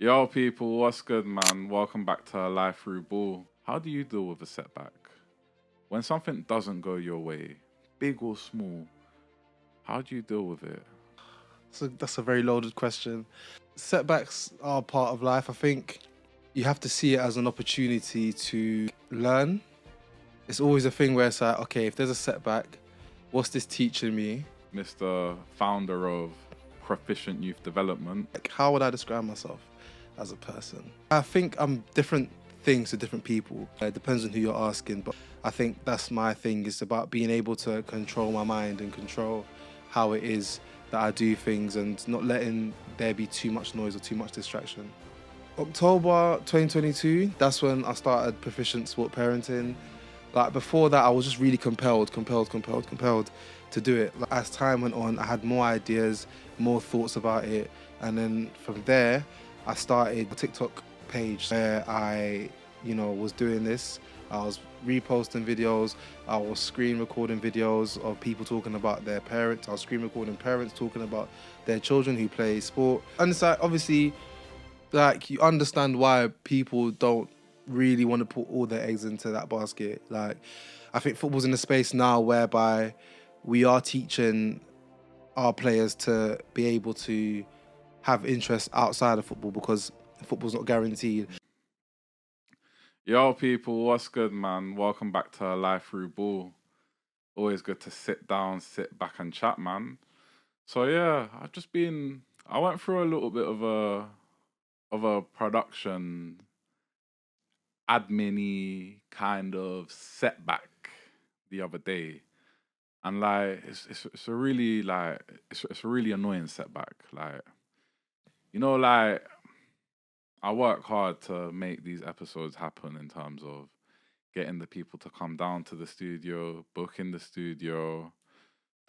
Yo, people, what's good, man? Welcome back to Life Through Ball. How do you deal with a setback? When something doesn't go your way, big or small, how do you deal with it? So that's a very loaded question. Setbacks are part of life. I think you have to see it as an opportunity to learn. It's always a thing where it's like, okay, if there's a setback, what's this teaching me? Mr. Founder of Proficient Youth Development. Like, how would I describe myself as a person? I think I'm different things to different people. It depends on who you're asking, but I think that's my thing. It's about being able to control my mind and control how it is that I do things and not letting there be too much noise or too much distraction. October 2022, that's when I started Proficient Sport Parenting. Like before that, I was just really compelled to do it. Like, as time went on, I had more ideas, more thoughts about it. And then from there, I started a TikTok page where I, was doing this. I was reposting videos. I was screen recording videos of people talking about their parents. I was screen recording parents talking about their children who play sport. And it's like, obviously, like, you understand why people don't really want to put all their eggs into that basket. Like, I think football's in a space now whereby we are teaching our players to be able to have interests outside of football because football's not guaranteed. Yo, people, what's good, man? Welcome back to Life Through Ball. Always good to sit down, sit back and chat, man. So yeah, I went through a little bit of a production admin-y kind of setback the other day. And like it's a really it's a really annoying setback. Like, like I work hard to make these episodes happen in terms of getting the people to come down to the studio, booking the studio,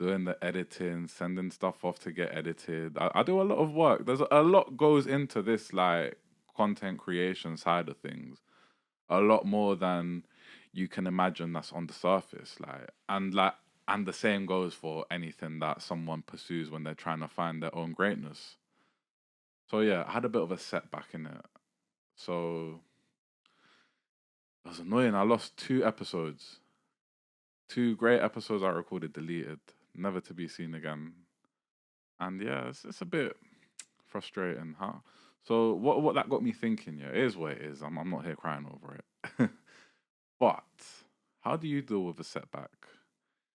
doing the editing, sending stuff off to get edited. I do a lot of work. There's a lot goes into this like content creation side of things. A lot more than you can imagine that's on the surface. And the same goes for anything that someone pursues when they're trying to find their own greatness. So yeah, I had a bit of a setback in it. So it was annoying. I lost 2 episodes. 2 great episodes I recorded, deleted, never to be seen again. And yeah, it's a bit frustrating, huh? So what that got me thinking, yeah, it is what it is. I'm not here crying over it. But how do you deal with a setback?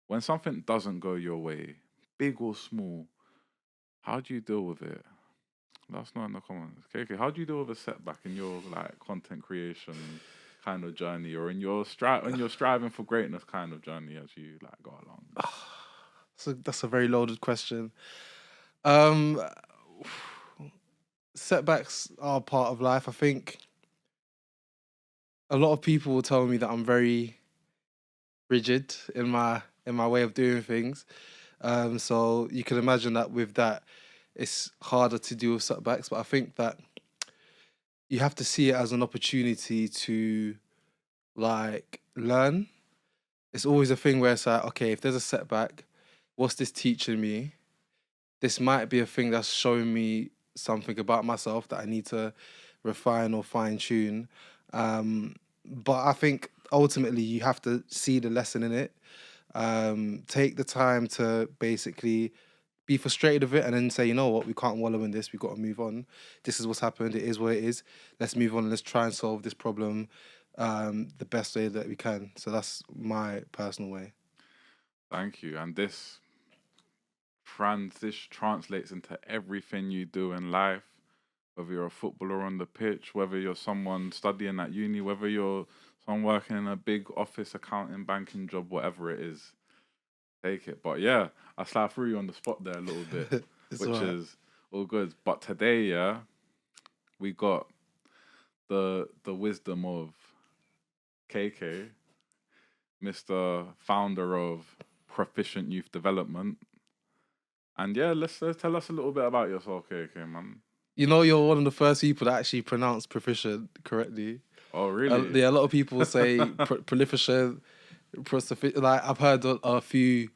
When something doesn't go your way, big or small, how do you deal with it? Let us know in the comments. Okay, how do you deal with a setback in your like content creation kind of journey, or in your when you're striving for greatness kind of journey as you like go along? So that's a very loaded question. Um, Setbacks are part of life. I think a lot of people will tell me that I'm very rigid in my way of doing things. So you can imagine that with that, it's harder to deal with setbacks. But I think that you have to see it as an opportunity to like learn. It's always a thing where it's like, okay, if there's a setback, what's this teaching me? This might be a thing that's showing me something about myself that I need to refine or fine tune. But I think ultimately you have to see the lesson in it. Take the time to basically be frustrated with it and then say, you know what, we can't wallow in this, we've got to move on. This is what's happened, it is what it is. Let's move on and let's try and solve this problem the best way that we can. So that's my personal way. Thank you. And this translates into everything you do in life, whether you're a footballer on the pitch, whether you're someone studying at uni, whether you're someone working in a big office, accounting, banking job, whatever it is, take it. But yeah, I slide through you on the spot there a little bit, It's which all right. is all good. But today, yeah, we got the wisdom of KK, Mr. Founder of Proficient Youth Development. And yeah, let's tell us a little bit about yourself, KK, man. You know, you're one of the first people that actually pronounce proficient correctly. Oh, really? Yeah, a lot of people say prolificient, like I've heard a few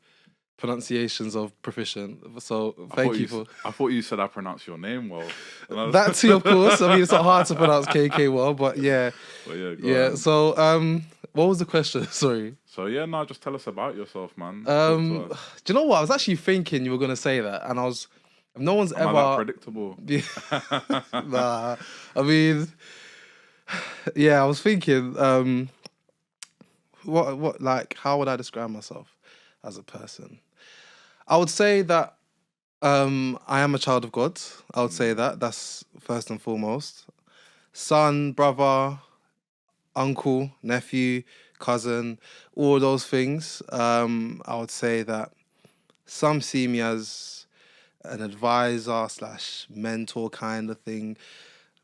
pronunciations of proficient. So I thank thought you for I thought you said I pronounced your name well. And I was- that too, of course. I mean, it's not hard to pronounce KK well, but yeah, But yeah, go yeah. on. So what was the question? Sorry. So yeah, no, just tell us about yourself, man. Talk to Do us. you know what? I was actually thinking you were gonna say that, and no one's Am I that ever. predictable? Nah, I mean, yeah, I was thinking, like, how would I describe myself as a person? I would say that I am a child of God. I would say that that's first and foremost. Son, brother, uncle, nephew, cousin, all those things. I would say that some see me as an advisor slash mentor kind of thing.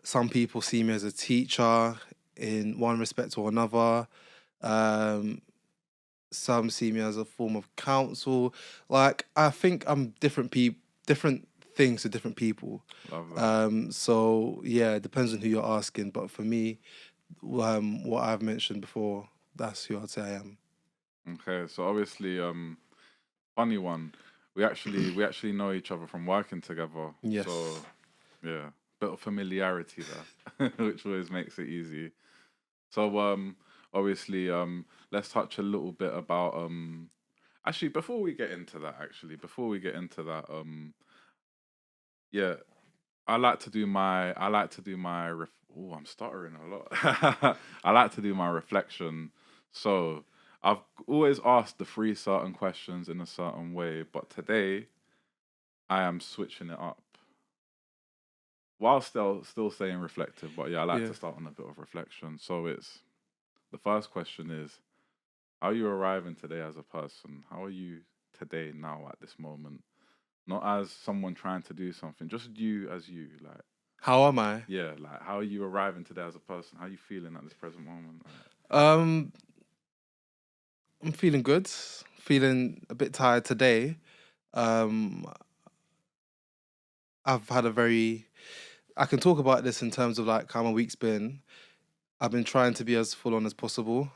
Some people see me as a teacher in one respect or another. Um, some see me as a form of counsel. Like, I think I'm different things to different people. Love that. So yeah, it depends on who you're asking. But for me, what I've mentioned before, that's who I'd say I am. Okay, so obviously, funny one. We actually know each other from working together. Yes. So yeah, bit of familiarity there, which always makes it easy. So obviously, let's touch a little bit about actually before we get into that, yeah, oh, I'm stuttering a lot. I like to do my reflection. So I've always asked the three certain questions in a certain way, but today I am switching it up while still staying reflective. But yeah, I like Yeah. to start on a bit of reflection. So it's the first question is, how are you arriving today as a person? How are you today now at this moment? Not as someone trying to do something, just you as you. Like, How am I? yeah, like how are you arriving today as a person? How are you feeling at this present moment? Um, I'm feeling good. Feeling a bit tired today. Um, I've had a very. I can talk about this in terms of like how my week's been. I've been trying to be as full on as possible.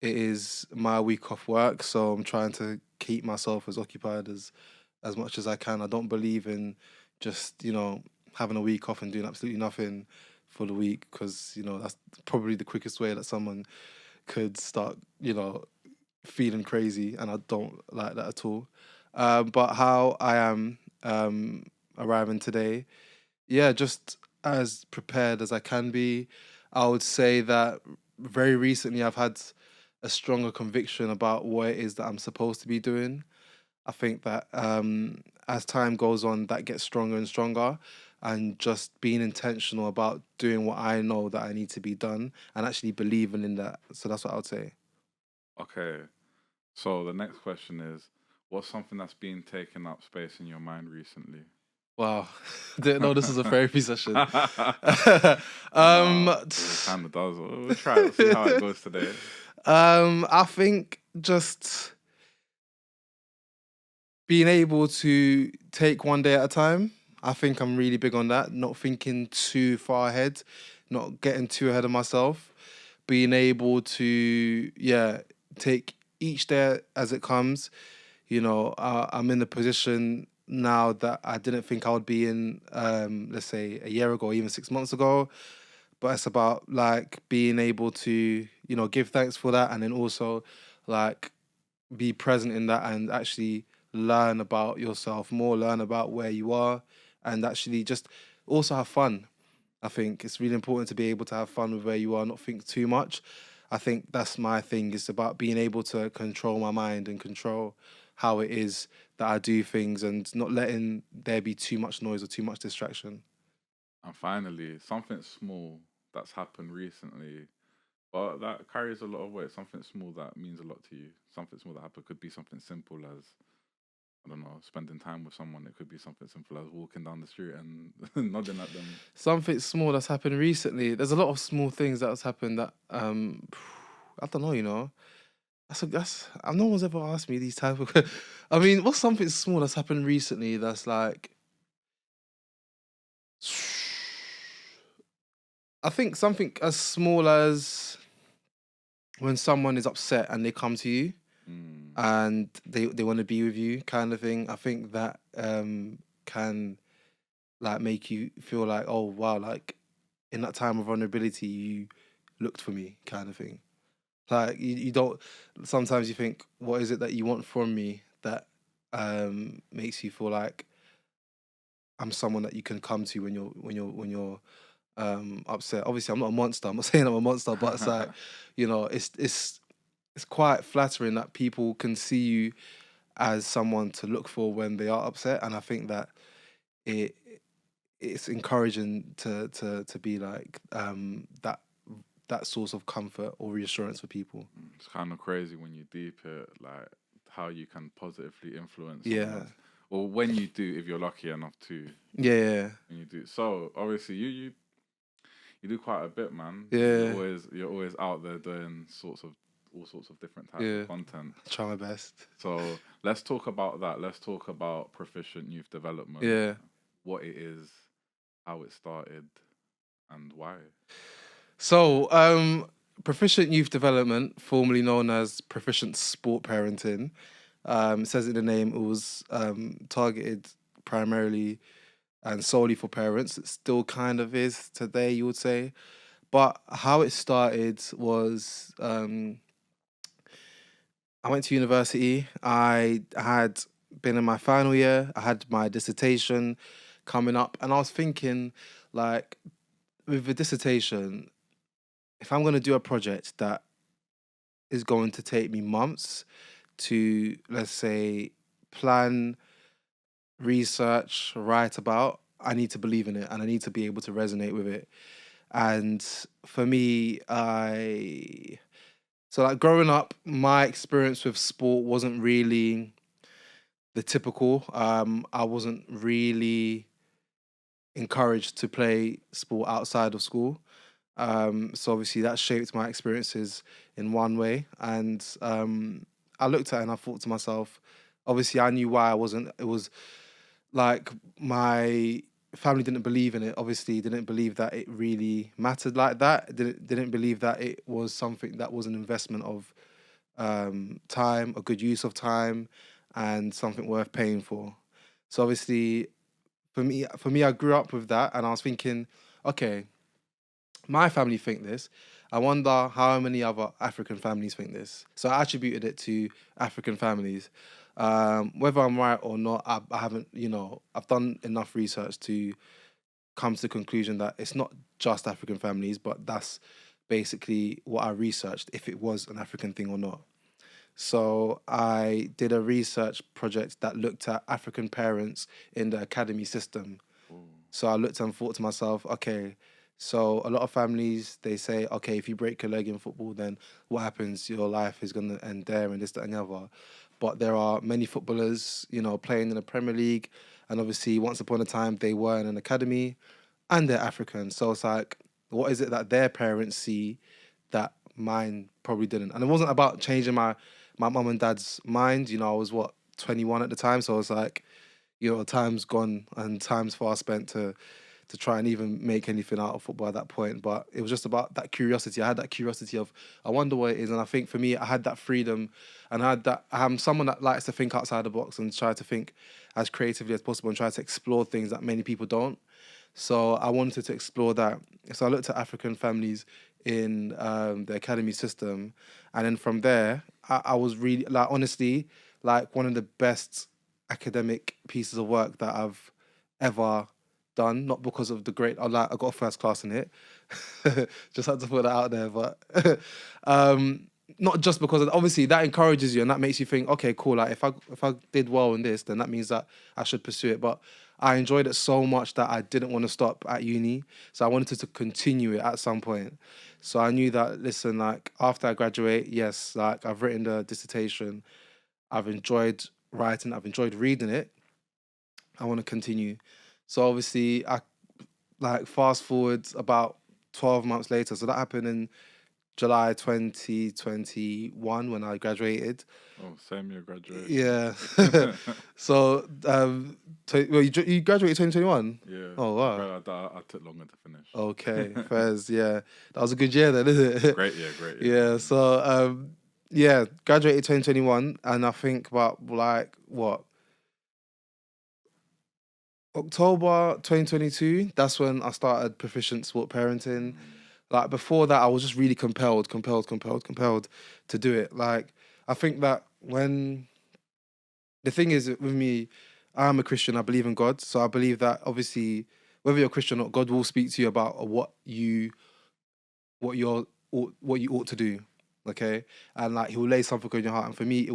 It is my week off work, so I'm trying to keep myself as occupied as much as I can. I don't believe in just having a week off and doing absolutely nothing for the week, because that's probably the quickest way that someone could start feeling crazy, and I don't like that at all. But how I am arriving today, yeah, just as prepared as I can be. I would say that very recently I've had a stronger conviction about what it is that I'm supposed to be doing. I think that as time goes on, that gets stronger and stronger, and just being intentional about doing what I know that I need to be done and actually believing in that. So that's what I would say. Okay, so the next question is, what's something that's been taking up space in your mind recently? Wow, didn't know this was a therapy session. Nah, it kind of does. We'll try it. See how it goes today. I think just being able to take one day at a time. I think I'm really big on that. Not thinking too far ahead, not getting too ahead of myself. Being able to, yeah, take each day as it comes. I'm in a position now that I didn't think I would be in, let's say a year ago, or even 6 months ago. But it's about like being able to, give thanks for that, and then also like be present in that and actually learn about yourself more, learn about where you are, and actually just also have fun. I think it's really important to be able to have fun with where you are, not think too much. I think that's my thing. It's about being able to control my mind and control how it is that I do things, and not letting there be too much noise or too much distraction. And finally, something small that's happened recently, but that carries a lot of weight. Something small that means a lot to you. Something small that happened could be something simple as, I don't know, spending time with someone. It could be something simple as walking down the street and nodding at them. Something small that's happened recently. There's a lot of small things that has happened that I don't know. That's no one's ever asked me these type of. I mean, what's something small that's happened recently that's like. I think something as small as when someone is upset and they come to you. and they want to be with you, kind of thing. I think that can like make you feel like, oh wow, like in that time of vulnerability, you looked for me, kind of thing. Like you don't. Sometimes you think, what is it that you want from me that makes you feel like I'm someone that you can come to when you're upset. Obviously, I'm not a monster. I'm not saying I'm a monster, but it's like, it's quite flattering that people can see you as someone to look for when they are upset, and I think that it it's encouraging to be like that source of comfort or reassurance for people. It's kind of crazy when you deep it, like how you can positively influence Yeah, someone, or when you do, if you're lucky enough to, yeah, when you do. So obviously, you do quite a bit, man. yeah, You're always out there doing all sorts of different types yeah. of content. Try my best. So let's talk about that. Let's talk about Proficient Youth Development, Yeah. what it is, how it started, and why. So, Proficient Youth Development, formerly known as Proficient Sport Parenting, it says in the name, it was targeted primarily and solely for parents. It still kind of is today, you would say. But how it started was I went to university. I had been in my final year. I had my dissertation coming up, and I was thinking, like, with the dissertation, if I'm going to do a project that is going to take me months to, let's say, plan, research, write about, I need to believe in it and I need to be able to resonate with it. And for me, so like growing up, my experience with sport wasn't really the typical. I wasn't really encouraged to play sport outside of school. So obviously that shaped my experiences in one way. And I looked at it and I thought to myself, obviously I knew why I wasn't. It was like my family didn't believe in it. Obviously, didn't believe that it really mattered like that. Didn't believe that it was something that was an investment of time, a good use of time, and something worth paying for. So obviously, for me, I grew up with that, and I was thinking, okay, my family think this. I wonder how many other African families think this. So I attributed it to African families. Whether I'm right or not, I haven't, I've done enough research to come to the conclusion that it's not just African families, but that's basically what I researched, if it was an African thing or not. So I did a research project that looked at African parents in the academy system. Ooh. So I looked and thought to myself, okay, so a lot of families, they say, okay, if you break your leg in football, then what happens? Your life is going to end there and this, that, and the other. But there are many footballers, playing in the Premier League. And obviously, once upon a time, they were in an academy and they're African. So it's like, what is it that their parents see that mine probably didn't? And it wasn't about changing my mum and dad's mind. I was, 21 at the time. So it's like, time's gone and time's far spent to try and even make anything out of football at that point. But it was just about that curiosity. I had that curiosity of, I wonder what it is. And I think for me, I had that freedom and I had that, I'm someone that likes to think outside the box and try to think as creatively as possible and try to explore things that many people don't. So I wanted to explore that. So I looked at African families in the academy system. And then from there, I was really, like, honestly, like one of the best academic pieces of work that I've ever done. Not because of the great, I got a first class in it. Just had to put that out there. But not just because obviously that encourages you and that makes you think, okay, cool. Like if I did well in this, then that means that I should pursue it. But I enjoyed it so much that I didn't want to stop at uni. So I wanted to continue it at some point. So I knew that, listen, like after I graduate, yes, like I've written the dissertation. I've enjoyed writing. I've enjoyed reading it. I want to continue. So obviously, I like fast forward about 12 months later. So that happened in July 2021 when I graduated. Oh, same year graduation. Yeah. So, well, you graduated 2021? Yeah. Oh, wow. I took longer to finish. Okay, fairs, yeah. That was a good year then, isn't it? Great year, great year. Yeah, so yeah, graduated 2021, and I think about like what October 2022. That's when I started Proficient Sport Parenting. Like before that, I was just really compelled to do it. Like I think that when the thing is with me, I'm a Christian. I believe in God, so I believe that obviously, whether you're Christian or not, God will speak to you about what you're what you ought to do. Okay, and like He will lay something on your heart. And for me,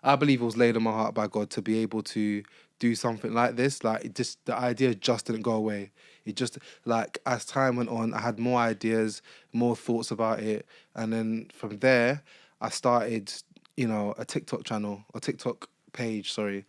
I believe it was laid on my heart by God to be able to do something like this. Like it just the idea just didn't go away. It just like as time went on, I had more ideas, more thoughts about it, and then from there, I started, a TikTok channel, a TikTok page, sorry,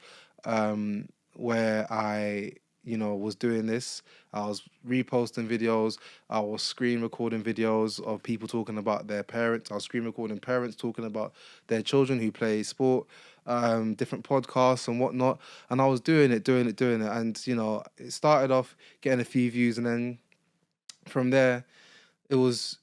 where I, was doing this. I was reposting videos. I was screen recording videos of people talking about their parents. I was screen recording parents talking about their children who play sport, different podcasts and whatnot. And I was doing it. And, it started off getting a few views. And then from there, it was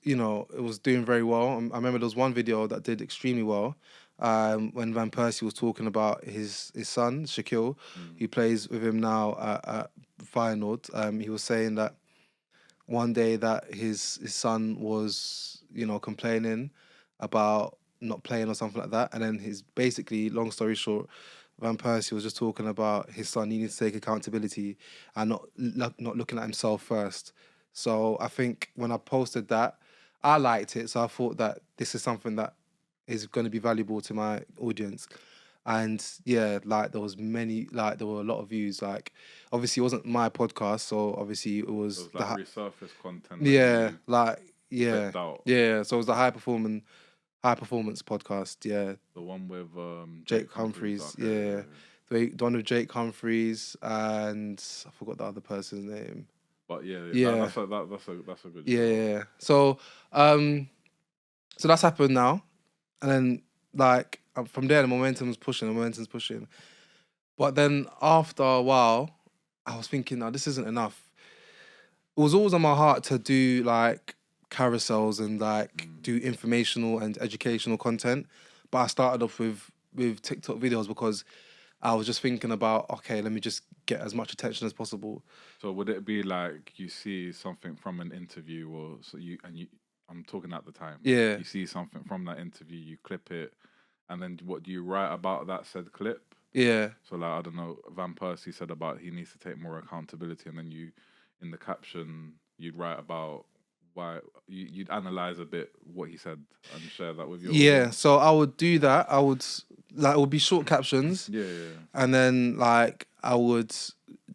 doing very well. I remember there was one video that did extremely well, when Van Persie was talking about his son Shaquille, who plays with him now at Feyenoord. He was saying that one day that his son was complaining about not playing or something like that, and then his basically long story short, Van Persie was just talking about his son needing to take accountability and not looking at himself first. So I think when I posted that, I liked it. So I thought that this is something that is going to be valuable to my audience. And yeah, like there were a lot of views. Like obviously it wasn't my podcast, so obviously it It was was like resurfaced content that yeah, you like yeah, clipped out. yeah. So it was the high performance podcast. Yeah, The one with Jake Jake Humphries. Humphreys. Okay, yeah, Yeah, yeah. the one with Jake Humphreys, and I forgot the other person's name. But yeah, Yeah, that's a good yeah, show. yeah. So so that's happened now, and then like from there the momentum's pushing. But then after a while, I was thinking, no, this isn't enough. It was always on my heart to do like carousels and like do informational and educational content. But I started off with TikTok videos because I was just thinking about, okay, let me just get as much attention as possible. So would it be like you see something from an interview, or so you? I'm talking at the time. Yeah, You see something from that interview, you clip it, and then what do you write about that said clip? yeah, So like I don't know, Van Persie said about he needs to take more accountability, and then you, in the caption, you'd write about why you'd analyze a bit what he said and share that with your yeah. audience. So I would do that. I would like it would be short captions, Yeah, yeah. and then like I would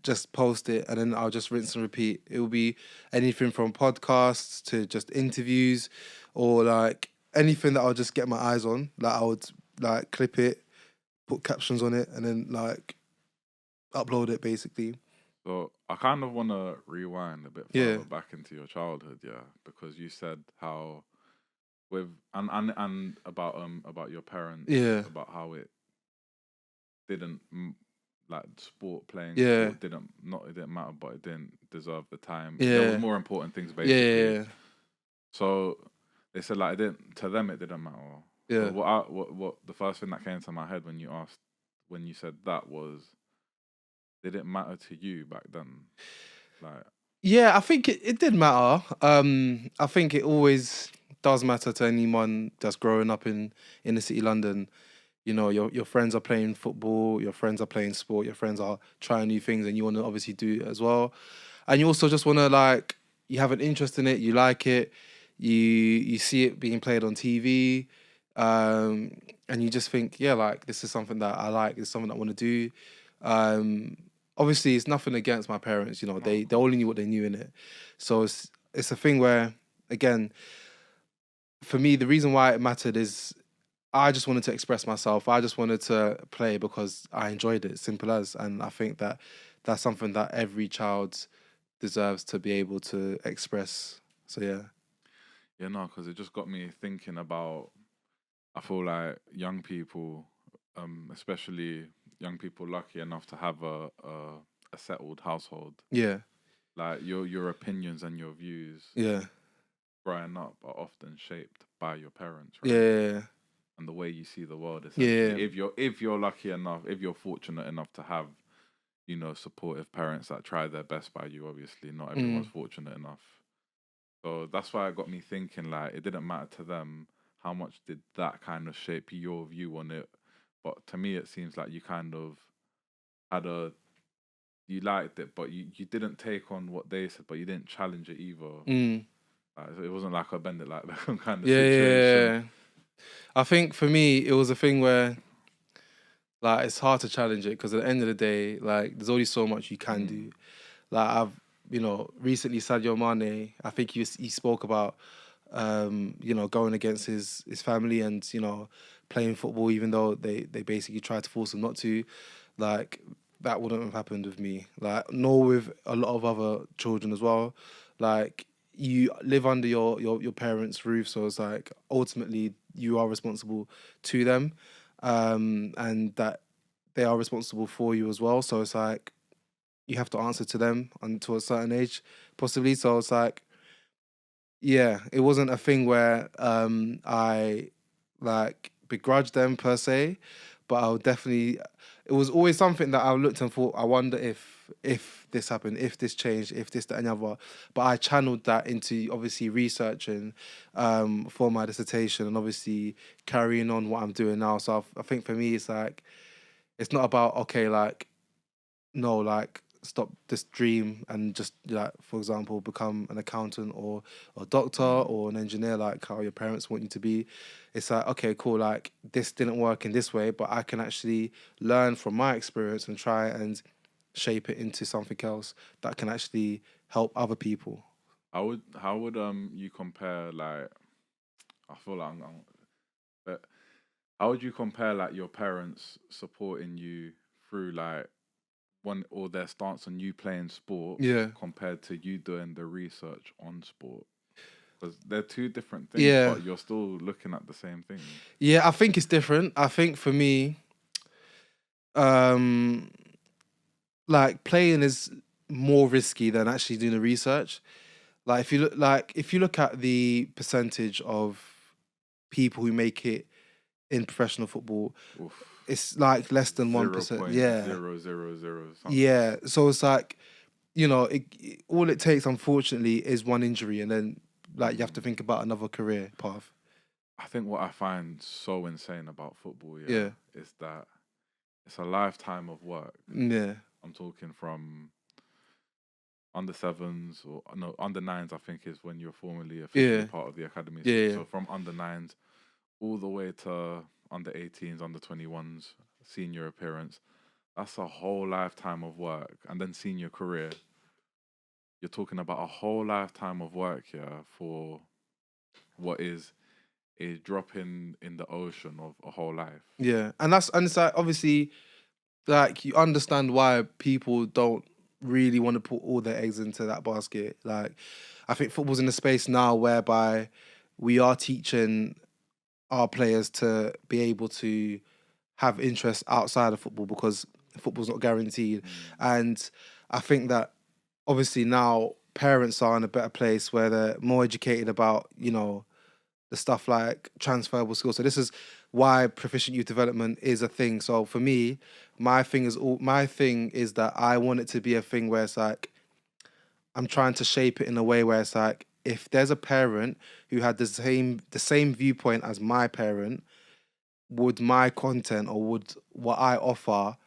just post it, and then I'll just rinse and repeat. It will be anything from podcasts to just interviews, or like anything that I'll just get my eyes on. Like I would like clip it, put captions on it, and then like upload it basically. So I kind of want to rewind a bit Yeah, further back into your childhood, yeah, because you said how with and about your parents, yeah, about how it didn't like sport, playing yeah, sport didn't, not it didn't matter, but it didn't deserve the time. There was yeah, more important things yeah, basically. yeah, So they said like it didn't, to them it didn't matter. So yeah. what the first thing that came to my head when you said that was, did it matter to you back then? Like Yeah, I think it did matter. I think it always does matter to anyone that's growing up in the city London. Your friends are playing football, your friends are playing sport, your friends are trying new things, and you want to obviously do it as well. And you also just want to like you have an interest in it, you like it, you see it being played on TV, and you just think, yeah, like this is something that I like, it's something I want to do. Um, Obviously, it's nothing against my parents. no, They of they course. only knew what they knew in it, so it's a thing where again, for me, the reason why it mattered is I just wanted to express myself. I just wanted to play because I enjoyed it, simple as. And I think that that's something that every child deserves to be able to express. So yeah, Yeah, no, because it just got me thinking about. I feel like young people, especially young people lucky enough to have a settled household, yeah, like your opinions and your views yeah, growing up are often shaped by your parents, yeah, right? yeah, and the way you see the world. Yeah. Essentially, if you're lucky enough, if you're fortunate enough to have, you know, supportive parents that try their best by you. Obviously, not everyone's fortunate enough. So that's why it got me thinking, like, it didn't matter to them how much did that kind of shape your view on it. But to me, it seems like you kind of had you liked it, but you didn't take on what they said, but you didn't challenge it either. Like, it wasn't like a bend it like Beckham kind of situation. Yeah. I think for me, it was a thing where, like, it's hard to challenge it because at the end of the day, like, there's only so much you can do. Like, I've, recently Sadio Mane, I think he spoke about, going against his family and, playing football, even though they basically tried to force him not to. Like, that wouldn't have happened with me. Like, nor with a lot of other children as well. Like, you live under your parents' roof, so it's like ultimately you are responsible to them, and that they are responsible for you as well. So it's like you have to answer to them until a certain age, possibly. So it's like, yeah, it wasn't a thing where I like begrudged them per se, but I would definitely. It was always something that I looked and thought, I wonder if this happened, if this changed, if this, that, and the other. But I channeled that into obviously researching for my dissertation and obviously carrying on what I'm doing now. So I think for me, it's like it's not about okay, like no, like stop this dream and just like, for example, become an accountant or a doctor or an engineer like how your parents want you to be. It's like, okay, cool, like this didn't work in this way, but I can actually learn from my experience and try and shape it into something else that can actually help other people. How would you compare, like, I feel like but how would you compare like your parents supporting you through like one or their stance on you playing sport Yeah. compared to you doing the research on sport? Because they're two different things, Yeah. but you're still looking at the same thing. Yeah, I think it's different. I think for me, um, like playing is more risky than actually doing the research. Like if you look at the percentage of people who make it in professional football, Oof. it's like less than Zero 1%. point Yeah, zero zero zero something. yeah. So it's like all it takes, unfortunately, is one injury, and then like you have to think about another career path. I think what I find so insane about football, Yeah, is that it's a lifetime of work. yeah, I'm talking from under sevens or no under nines. I think is when you're formally officially yeah, part of the academy. yeah, So from under nines all the way to under 18s, under 21s, senior appearance. That's a whole lifetime of work, and then senior career. You're talking about a whole lifetime of work here for what is a drop in the ocean of a whole life. yeah. And it's like obviously like you understand why people don't really want to put all their eggs into that basket. Like I think football's in a space now whereby we are teaching our players to be able to have interest outside of football because football's not guaranteed. And I think that obviously now parents are in a better place where they're more educated about, the stuff like transferable skills. So this is why proficient youth development is a thing. So for me, my thing is that I want it to be a thing where it's like I'm trying to shape it in a way where it's like if there's a parent who had the same viewpoint as my parent, would my content or would what I offer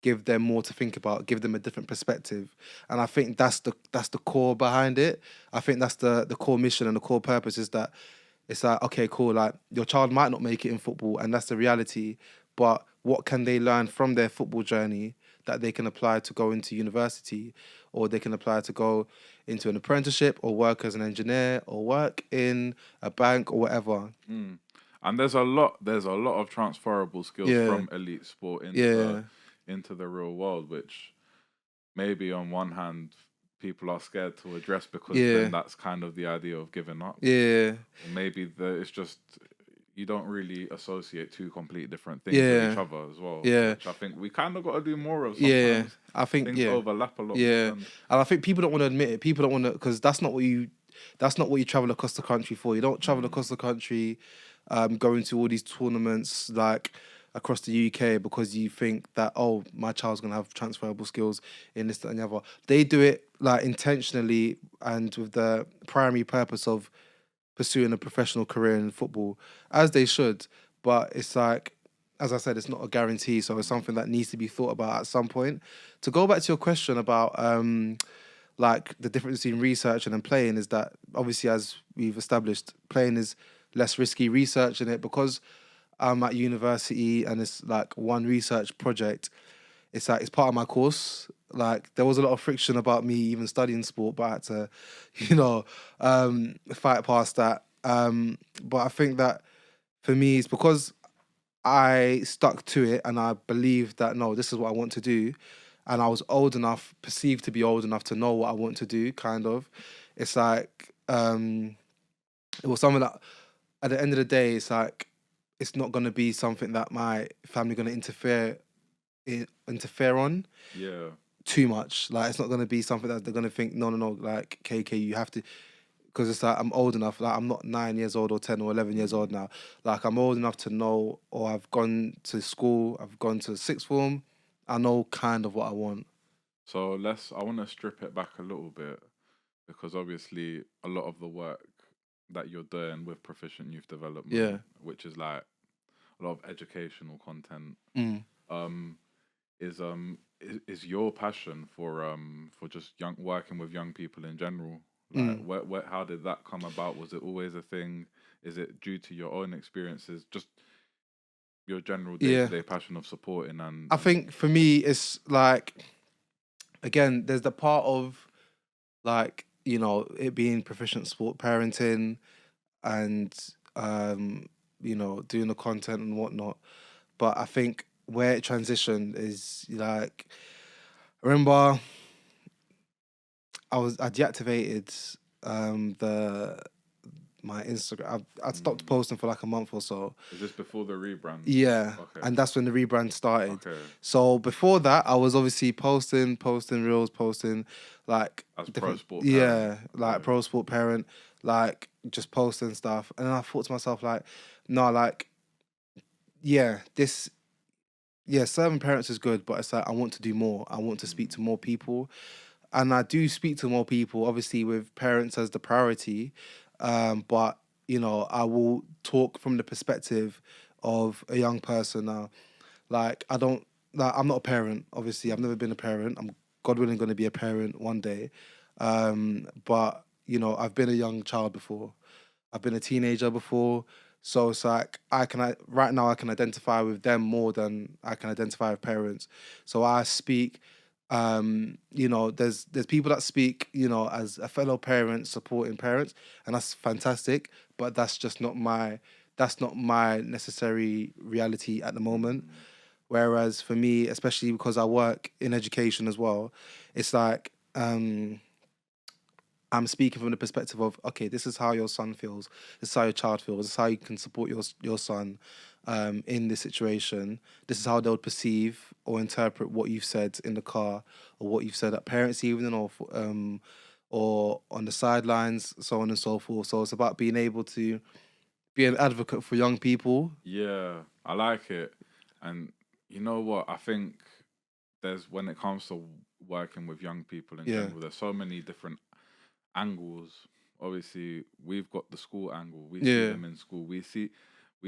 give them more to think about, give them a different perspective? And I think that's the core behind it. I think that's the core mission and the core purpose is that it's like, okay, cool, like your child might not make it in football and that's the reality, but what can they learn from their football journey that they can apply to go into university or they can apply to go into an apprenticeship or work as an engineer or work in a bank or whatever. And there's a lot of transferable skills Yeah, from elite sport yeah, into the real world, which maybe on one hand people are scared to address because yeah, then that's kind of the idea of giving up. yeah, Or maybe it's just you don't really associate two completely different things with each yeah, other as well, yeah, which I think we kind of got to do more of yeah. sometimes. I think Things yeah, overlap a lot more yeah, than and I think people don't want to admit it. People don't want to because that's not what you travel across the country for. You don't travel across the country going to all these tournaments like across the UK because you think that, oh, my child's gonna have transferable skills in this, that, and the other. They do it like intentionally and with the primary purpose of pursuing a professional career in football, as they should. But it's like, as I said, it's not a guarantee, so it's something that needs to be thought about at some point. To go back to your question about like the difference between researching and playing, is that obviously, as we've established, playing is less risky. Researching it, because I'm at university and it's like one research project, it's like it's part of my course. Like there was a lot of friction about me even studying sport, but I had to, you know, fight past that. But I think that for me, it's because I stuck to it and I believed that no, this is what I want to do, and I was old enough, perceived to be old enough to know what I want to do. Kind of, it's like it was something that at the end of the day, it's like it's not gonna be something that my family gonna interfere on Yeah. too much. Like it's not gonna be something that they're gonna think, no, no, no, like KK, you have to, because it's like I'm old enough. Like I'm not 9 years old or 10 or 11 years old now. Like I'm old enough to know, or I've gone to school, I've gone to sixth form. I know kind of what I want. So I want to strip it back a little bit because obviously a lot of the work that you're doing with Proficient Youth Yeah. Development, which is like a lot of educational content, Mm. um, is your passion for just working with young people in general. Like, Mm. how did that come about? Was it always a thing? Is it due to your own experiences? Just your general day to Yeah. day passion of supporting I and think for me, it's like, again, there's the part of like, it being proficient sport parenting and, doing the content and whatnot. But I think where it transitioned is like, I remember I deactivated the my Instagram. I'd stopped mm, posting for like a month or so. is this before the rebrand? Yeah, Okay, and that's when the rebrand started. okay. So before that, I was obviously posting reels, posting like As pro different, sport parent, yeah, like yeah. pro sport parent, like just posting stuff. And then I thought to myself, like, no, like, yeah, serving parents is good, but it's like I want to do more. I want to speak to Mm, more people, and I do speak to more people, obviously with parents as the priority. But I will talk from the perspective of a young person now. Like I don't like I'm not a parent. Obviously, I've never mm, been a parent. I'm God willing going to be a parent one day. But I've been a young child before. I've been a teenager before. So it's like right now I can identify with them more than I can identify with parents. So I speak, there's people that speak, as a fellow parent supporting parents, and that's fantastic. But that's not my necessary reality at the moment. mm, Whereas for me, especially because I work in education as well, it's like I'm speaking from the perspective of, okay, this is how your son feels, this is how your child feels, this is how you can support your son in this situation. This is how they'll perceive or interpret what you've said in the car, or what you've said at parents' evening, or on the sidelines, so on and so forth. So it's about being able to be an advocate for young people. yeah, I like it. And you know what? I think there's when it comes to working with young people in Yeah, general, there's so many different angles. Obviously, we've got the school angle. We see yeah, them in school. We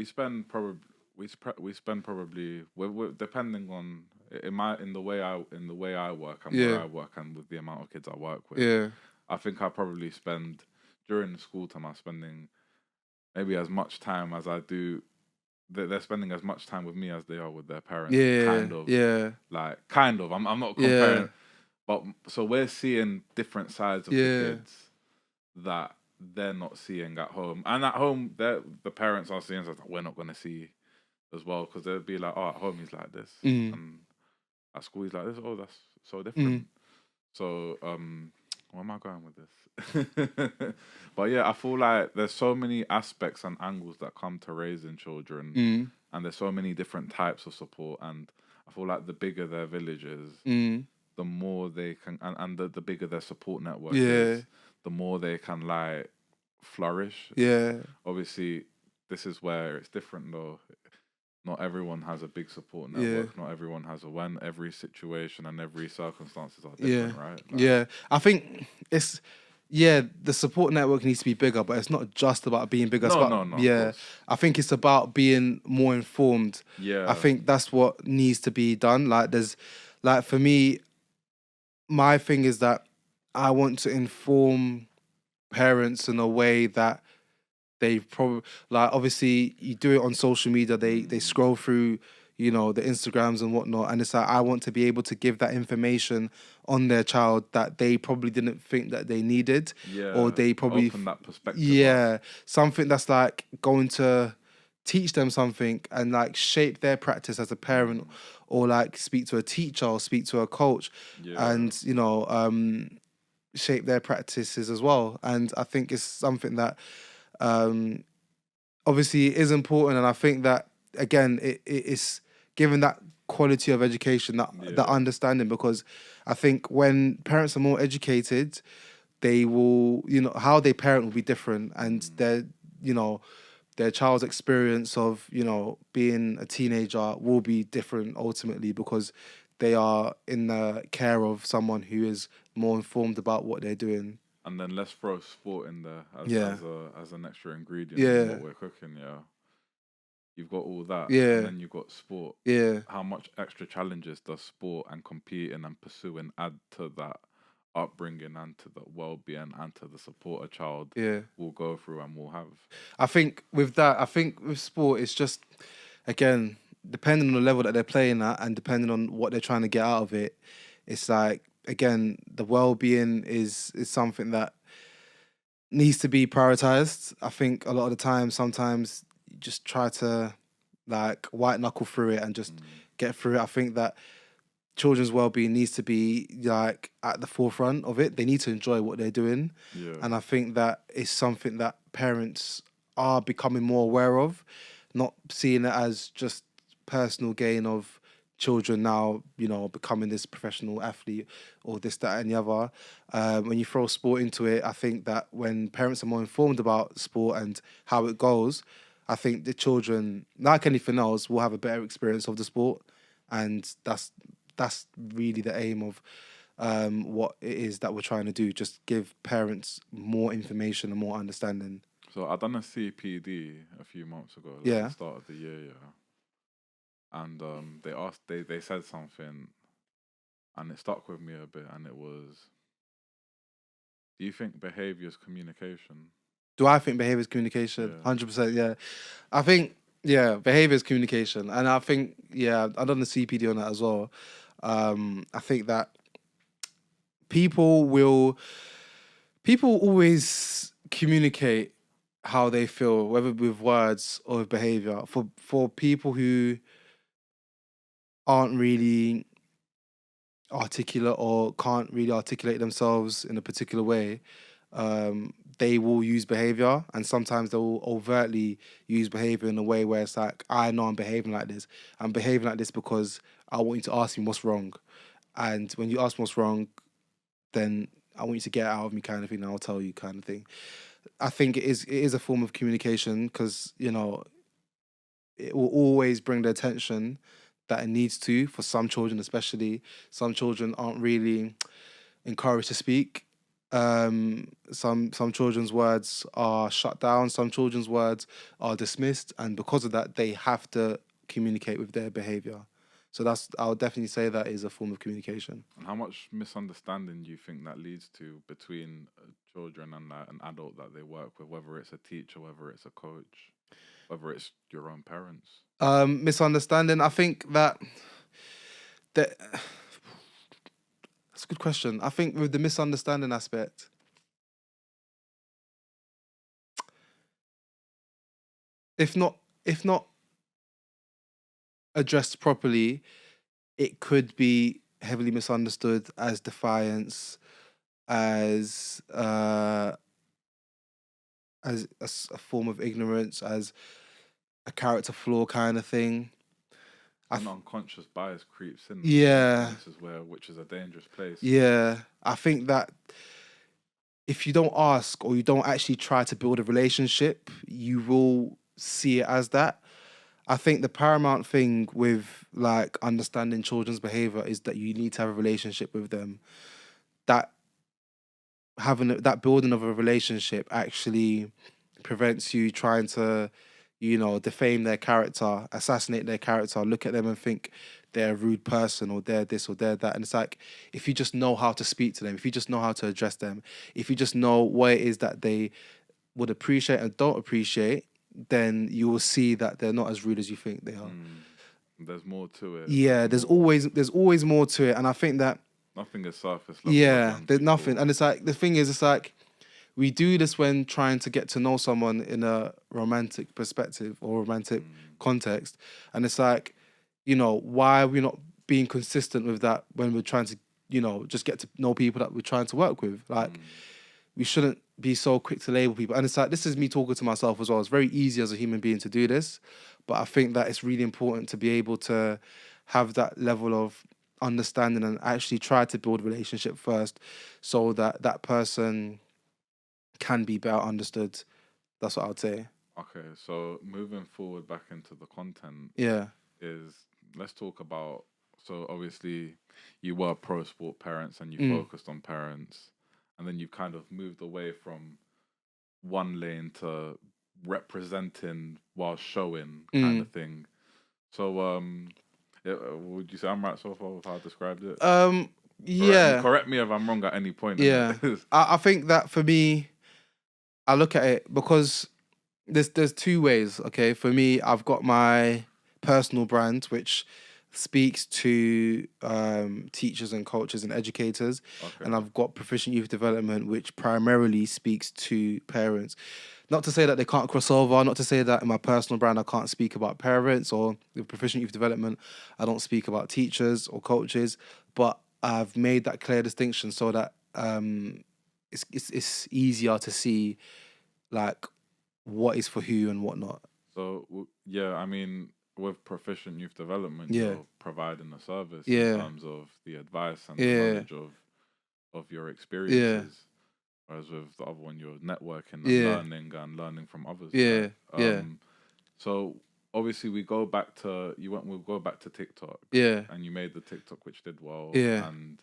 spend probably we spend probably depending on in the way I work and where yeah, I work and with the amount of kids I work with. yeah, I think I probably spend during the school time. I'm spending maybe as much time as I do. They're spending as much time with me as they are with their parents. yeah, Kind of, yeah, like kind of. I'm not yeah, comparing, but so we're seeing different sides of the yeah, kids that they're not seeing at home, and at home, the parents are seeing stuff that we're not gonna see as well, because they'll be like, "Oh, at home he's like this, mm, and at school he's like this. Oh, that's so mm, different." So, where am I going with this? But yeah, I feel like there's so many aspects and angles that come to raising children, mm, and there's so many different types of support. And I feel like the bigger their village is, mm, the more they can, and the bigger their support network yeah, is, the more they can like flourish. yeah, Obviously, this is where it's different though. Not everyone has a big support Yeah. network. Not everyone has a when. Every situation and every circumstances are Yeah, different, right? yeah. I think it's the support network needs to be bigger, but it's not just about being bigger. It's No, about no, no, of course. I think it's about being more informed. I Yeah. think that's what needs to be done. Like there's like for me, my thing is that I want to inform parents in a way that they probably like obviously you do it on social media, they scroll through, you know, the Instagrams and whatnot, and it's like I want to be able to give that information on their child that they probably didn't think that they needed, or Yeah. they probably Open that perspective up. something that's like going to teach them something and like shape their practice as a parent, or like speak to a teacher or speak to a coach, Yeah. and you know shape their practices as well. And I think it's something that um, obviously is important, and I think that again it's given that quality of education, that Yeah. understanding, because I think when parents are more educated, they will, you know, how they parent will be different, and their, you know, their child's experience of, you know, being a teenager will be different ultimately, because they are in the care of someone who is more informed about what they're doing. And then let's throw sport in there Yeah, as an extra ingredient in yeah, what we're cooking. Yeah. You've got all that, and yeah, then you've got sport. yeah. How much extra challenges does sport and competing and pursuing add to that upbringing and to the well-being and to the support a child Yeah. will go through and will have? I think with that, I think with sport, it's just, again, depending on the level that they're playing at and depending on what they're trying to get out of it, it's like, again, the well-being is something that needs to be prioritized. I think a lot of the time, sometimes you just try to like white knuckle through it and just get through it. I think that children's well-being needs to be like at the forefront of it. They need to enjoy what they're doing, Yeah. and I think that is something that parents are becoming more aware of, not seeing it as just personal gain of children now, you know, becoming this professional athlete or this, that, and the other. When you throw sport into it, I think that when parents are more informed about sport and how it goes, I think the children, like anything else, will have a better experience of the sport, and that's really the aim of what it is that we're trying to do. Just give parents more information and more understanding. So I done a CPD a few months ago, like Yeah. the start of the year, yeah. And they said something, and it stuck with me a bit, and it was, do you think behavior is communication? Do I think behavior is communication? Yeah. 100%. Yeah. I think, yeah, behavior is communication. And I think, yeah, I've done the CPD on that as well. I think that people always communicate how they feel, whether with words or with behavior. For people who aren't really articulate or can't really articulate themselves in a particular way, they will use behavior, and sometimes they will overtly use behavior in a way where it's like, I know I'm behaving like this. I'm behaving like this because I want you to ask me what's wrong. And when you ask me what's wrong, then I want you to get it out of me, kind of thing, and I'll tell you, kind of thing. I think it is a form of communication, because, you know, it will always bring the attention that it needs to. For some children especially, some children aren't really encouraged to speak. Some children's words are shut down, some children's words are dismissed, and because of that they have to communicate with their behavior. So that's, I would definitely say that is a form of communication. And how much misunderstanding do you think that leads to between children and an adult that they work with, whether it's a teacher, whether it's a coach, whether it's your own parents? Misunderstanding, I think that that's a good question. I think with the misunderstanding aspect, if not addressed properly, it could be heavily misunderstood as defiance, as a form of ignorance, as a character flaw kind of thing. An unconscious bias creeps in, Yeah, and this is which is a dangerous place. yeah. I think that if you don't ask or you don't actually try to build a relationship, you will see it as that. I think the paramount thing with like understanding children's behavior is that you need to have a relationship with them. That that building of a relationship actually prevents you trying to, defame their character, assassinate their character, look at them and think they're a rude person or they're this or they're that. And it's like, if you just know how to speak to them, if you just know how to address them, if you just know what it is that they would appreciate and don't appreciate, then you will see that they're not as rude as you think they are. There's more to it. Yeah, there's always more to it. And I think that nothing is surface level. yeah, there's nothing. And it's like, the thing is, it's like, we do this when trying to get to know someone in a romantic perspective or romantic context. And it's like, why are we not being consistent with that when we're trying to, just get to know people that we're trying to work with? Like, we shouldn't be so quick to label people. And it's like, this is me talking to myself as well. It's very easy as a human being to do this. But I think that it's really important to be able to have that level of understanding and actually try to build a relationship first so that that person can be better understood. That's what I would say. Okay, so moving forward back into the content, Yeah. let's talk about, so obviously you were pro sport parents and you focused on parents, and then you kind of moved away from one lane to representing while showing kind of thing. So would you say I'm right so far with how I described it? Yeah. Correct me if I'm wrong at any point. Yeah. I think that for me, I look at it because there's two ways. Okay, for me, I've got my personal brand, which speaks to teachers and coaches and educators, and I've got Proficient Youth Development, which primarily speaks to parents. Not to say that they can't cross over, not to say that in my personal brand I can't speak about parents, or with Proficient Youth Development I don't speak about teachers or coaches, but I've made that clear distinction so that it's easier to see like what is for who and what not. So yeah, I mean, with Proficient Youth Development, Yeah. you're providing a service Yeah. in terms of the advice and the Yeah. knowledge of your experiences. Whereas with the other one, you're networking and learning from others. Yeah. Right? So obviously we'll go back to TikTok. Yeah. And you made the TikTok which did well. Yeah. And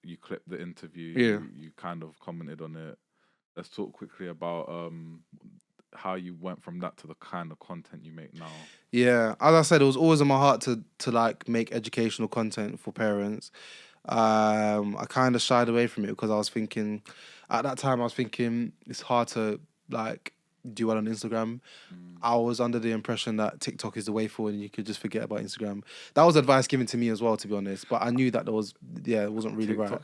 you clipped the interview. Yeah. You kind of commented on it. Let's talk quickly about how you went from that to the kind of content you make now. Yeah, as I said, it was always in my heart to like make educational content for parents. I kind of shied away from it because at that time I was thinking it's hard to like do well on Instagram. I was under the impression that TikTok is the way forward and you could just forget about Instagram. That was advice given to me as well, to be honest. But I knew that it wasn't really right.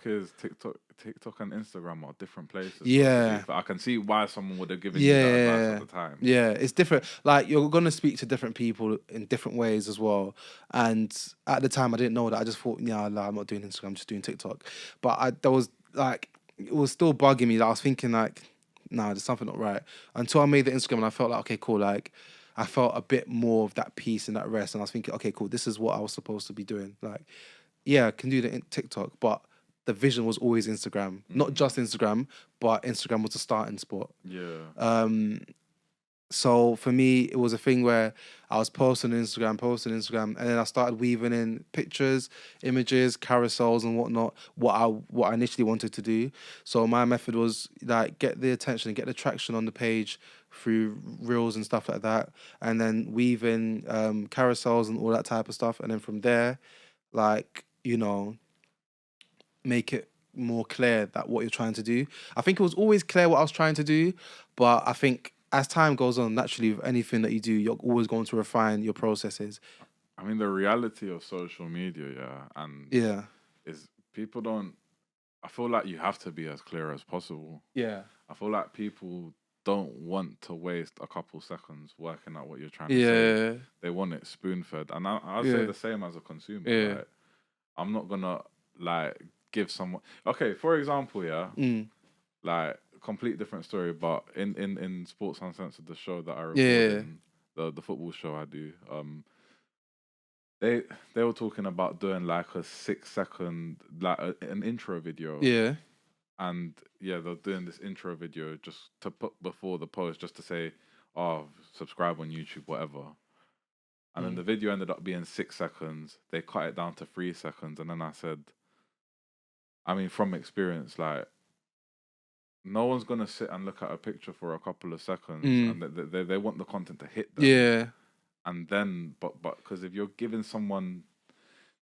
TikTok and Instagram are different places. Yeah. I can see why someone would have given you that advice at the time. Yeah, it's different. Like, you're going to speak to different people in different ways as well. And at the time, I didn't know that. I just thought, I'm not doing Instagram, I'm just doing TikTok. But it was still bugging me. That I was thinking, like, nah, there's something not right. Until I made the Instagram and I felt like, okay, cool. Like, I felt a bit more of that peace and that rest. And I was thinking, okay, cool, this is what I was supposed to be doing. Like, yeah, I can do the TikTok, but the vision was always Instagram. Not just Instagram, but Instagram was the starting spot. Yeah. So for me, it was a thing where I was posting Instagram, and then I started weaving in pictures, images, carousels, and whatnot. What I initially wanted to do. So my method was like get the attention, get the traction on the page through reels and stuff like that, and then weave in carousels and all that type of stuff, and then from there, like make it more clear that what you're trying to do. I think it was always clear what I was trying to do, but I think as time goes on, naturally, with anything that you do, you're always going to refine your processes. I mean, the reality of social media, is people don't. I feel like you have to be as clear as possible. Yeah. I feel like people don't want to waste a couple seconds working out what you're trying to say. They want it spoon-fed, and I'll say the same as a consumer. Yeah. Like, I'm not gonna like give someone. Okay, for example, like, complete different story, but in Sports Uncensored, the show that I record the football show I do, they were talking about doing like a 6-second an intro video. Yeah. And they're doing this intro video just to put before the post, just to say, oh, subscribe on YouTube, whatever. And then the video ended up being 6 seconds. They cut it down to 3 seconds. And then I said, I mean, from experience, like, no one's going to sit and look at a picture for a couple of seconds. And they want the content to hit them. Yeah. And then, but because if you're giving someone,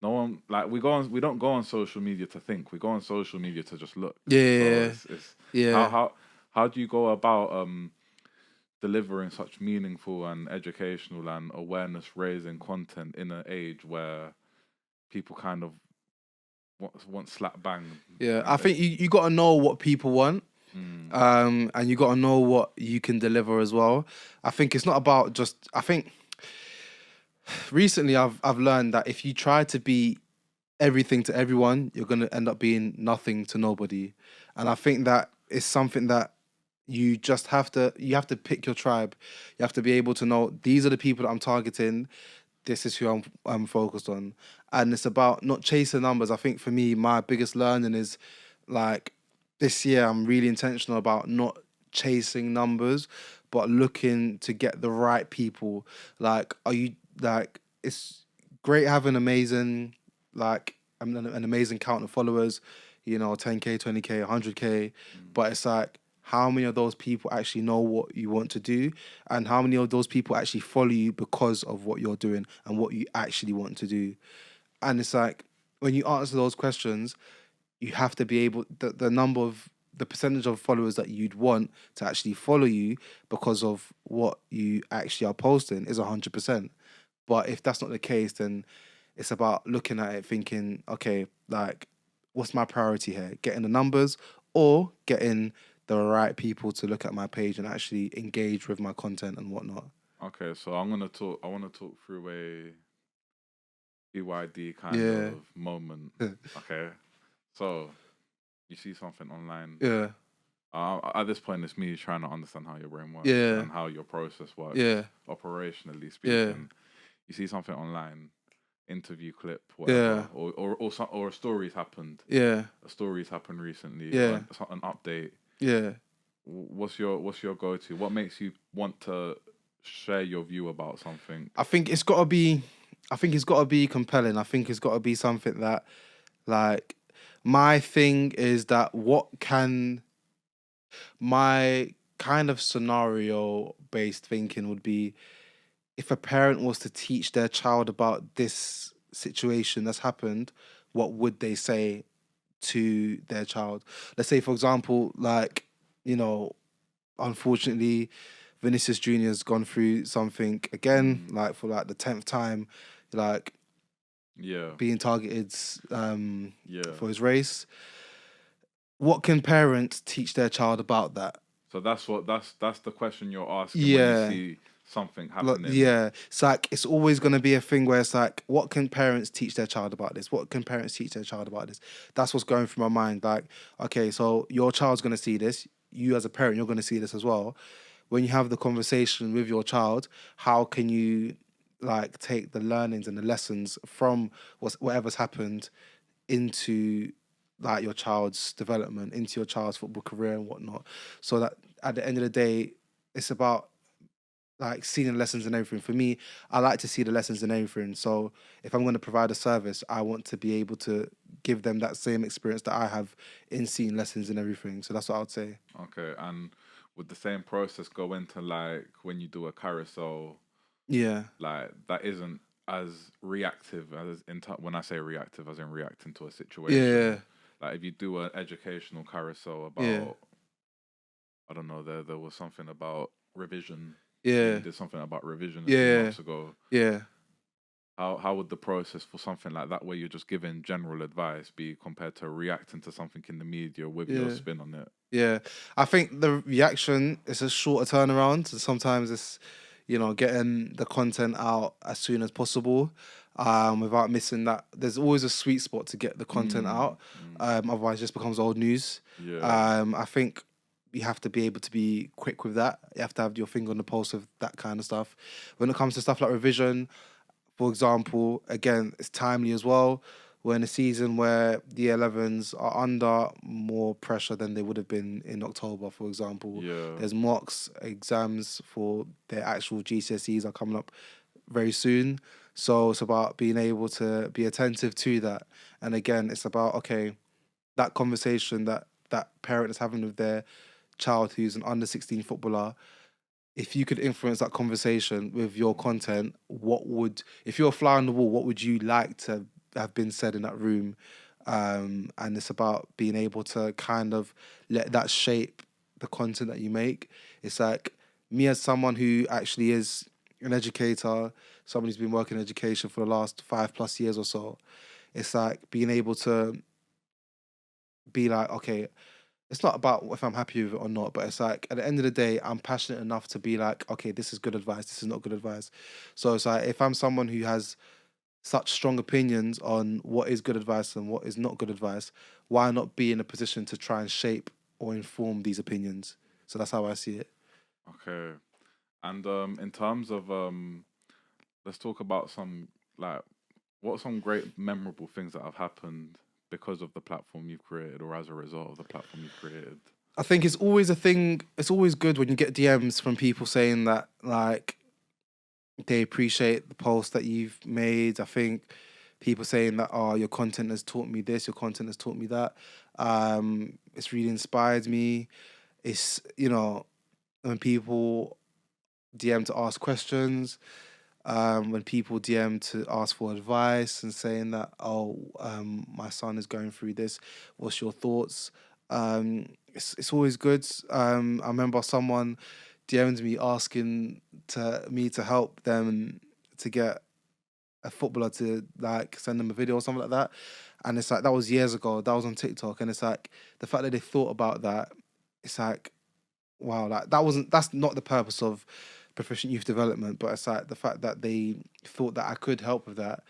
no one, like, we don't go on social media to think. We go on social media to just look. Yeah. So it's Yeah. how do you go about delivering such meaningful and educational and awareness raising content in an age where people kind of want slap bang? Yeah. I think you got to know what people want. And you got to know what you can deliver as well. I think it's not about just. I think recently I've learned that if you try to be everything to everyone, you're gonna end up being nothing to nobody. And I think that is something that you just have to pick your tribe. You have to be able to know these are the people that I'm targeting. This is who I'm focused on. And it's about not chasing numbers. I think for me, my biggest learning is like this year I'm really intentional about not chasing numbers, but looking to get the right people. Like, are you like it's great having amazing like an amazing count of followers, 10K, 20K, 100K, but it's like how many of those people actually know what you want to do, and how many of those people actually follow you because of what you're doing and what you actually want to do. And it's like when you answer those questions, you have to be able the percentage of followers that you'd want to actually follow you because of what you actually are posting is 100%. But if that's not the case, then it's about looking at it thinking, okay, like, what's my priority here? Getting the numbers or getting the right people to look at my page and actually engage with my content and whatnot. Okay, so I want to talk through a BYD kind Yeah. of moment. Okay, so you see something online. Yeah. At this point, it's me trying to understand how your brain works Yeah. and how your process works. Yeah. Operationally Yeah. speaking, you see something online, interview clip, whatever, Yeah. or a story's happened. Yeah. A story's happened recently. Yeah. An update. Yeah. What's your go-to? What makes you want to share your view about something? I think it's got to be compelling. I think it's got to be something that, like, my thing is that my kind of scenario based thinking would be if a parent was to teach their child about this situation that's happened, what would they say to their child? Let's say, for example, like, unfortunately, Vinicius Jr. has gone through something again, like for like the 10th time, like being targeted for his race. What can parents teach their child about that? So that's the question you're asking when you see something happening. Yeah, it's like it's always going to be a thing where it's like, what can parents teach their child about this? What can parents teach their child about this? That's what's going through my mind. Like, okay, so your child's going to see this. You as a parent, you're going to see this as well. When you have the conversation with your child, how can you like take the learnings and the lessons from whatever's happened into like your child's development, into your child's football career and whatnot, so that at the end of the day, it's about like seeing the lessons and everything. For me, I like to see the lessons and everything. So if I'm going to provide a service, I want to be able to give them that same experience that I have in seeing lessons and everything. So that's what I would say. Okay, and would the same process go into like when you do a carousel? Yeah. Like that isn't as reactive as when I say reactive, as in reacting to a situation. Yeah. Like if you do an educational carousel about, I don't know, there was something about revision. Yeah. You did something about revision a few months ago. Yeah. How would the process for something like that, where you're just giving general advice, be compared to reacting to something in the media with your spin on it? Yeah, I think the reaction is a shorter turnaround. And sometimes it's, getting the content out as soon as possible, without missing that. There's always a sweet spot to get the content out. Otherwise, it just becomes old news. Yeah. I think you have to be able to be quick with that. You have to have your finger on the pulse of that kind of stuff. When it comes to stuff like revision, for example, again, it's timely as well. We're in a season where the Year 11s are under more pressure than they would have been in October, for example. Yeah. There's mocks, exams for their actual GCSEs are coming up very soon. So it's about being able to be attentive to that. And again, it's about, okay, that conversation that parent is having with their child who's an under 16 footballer, if you could influence that conversation with your content, if you're a fly on the wall, what would you like to have been said in that room? And it's about being able to kind of let that shape the content that you make. It's like me as someone who actually is an educator, someone who's been working in education for the last 5+ years or so. It's like being able to be like, okay, it's not about if I'm happy with it or not, but it's like at the end of the day, I'm passionate enough to be like, okay, this is good advice, this is not good advice. So it's like if I'm someone who has such strong opinions on what is good advice and what is not good advice, why not be in a position to try and shape or inform these opinions? So that's how I see it. Okay. And in terms of let's talk about what are some great memorable things that have happened because of the platform you've created or as a result of the platform you've created? I think it's always a thing. It's always good when you get DMs from people saying that like they appreciate the post that you've made. I think people saying that, oh, your content has taught me this, your content has taught me that. It's really inspired me. It's, when people DM to ask questions, when people DM to ask for advice and saying that, oh, my son is going through this, what's your thoughts? It's always good. I remember someone DM'd me asking me to help them to get a footballer to like send them a video or something like that. And it's like that was years ago. That was on TikTok, and it's like the fact that they thought about that. It's like, wow, like that's not the purpose of Proficient Youth Development, but it's like the fact that they thought that I could help with that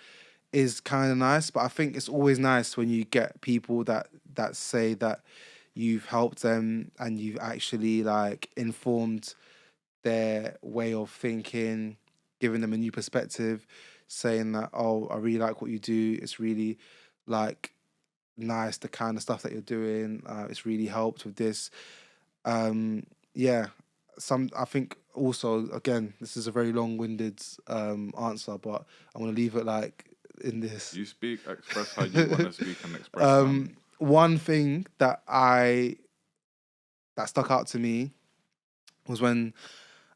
is kind of nice. But I think it's always nice when you get people that say that you've helped them and you've actually like informed their way of thinking, giving them a new perspective, saying that, oh, I really like what you do. It's really like nice, the kind of stuff that you're doing. It's really helped with this. Yeah. I think also, again, this is a very long-winded answer, but I'm gonna leave it like in this. You speak, express how you want to speak and express. One thing that stuck out to me was when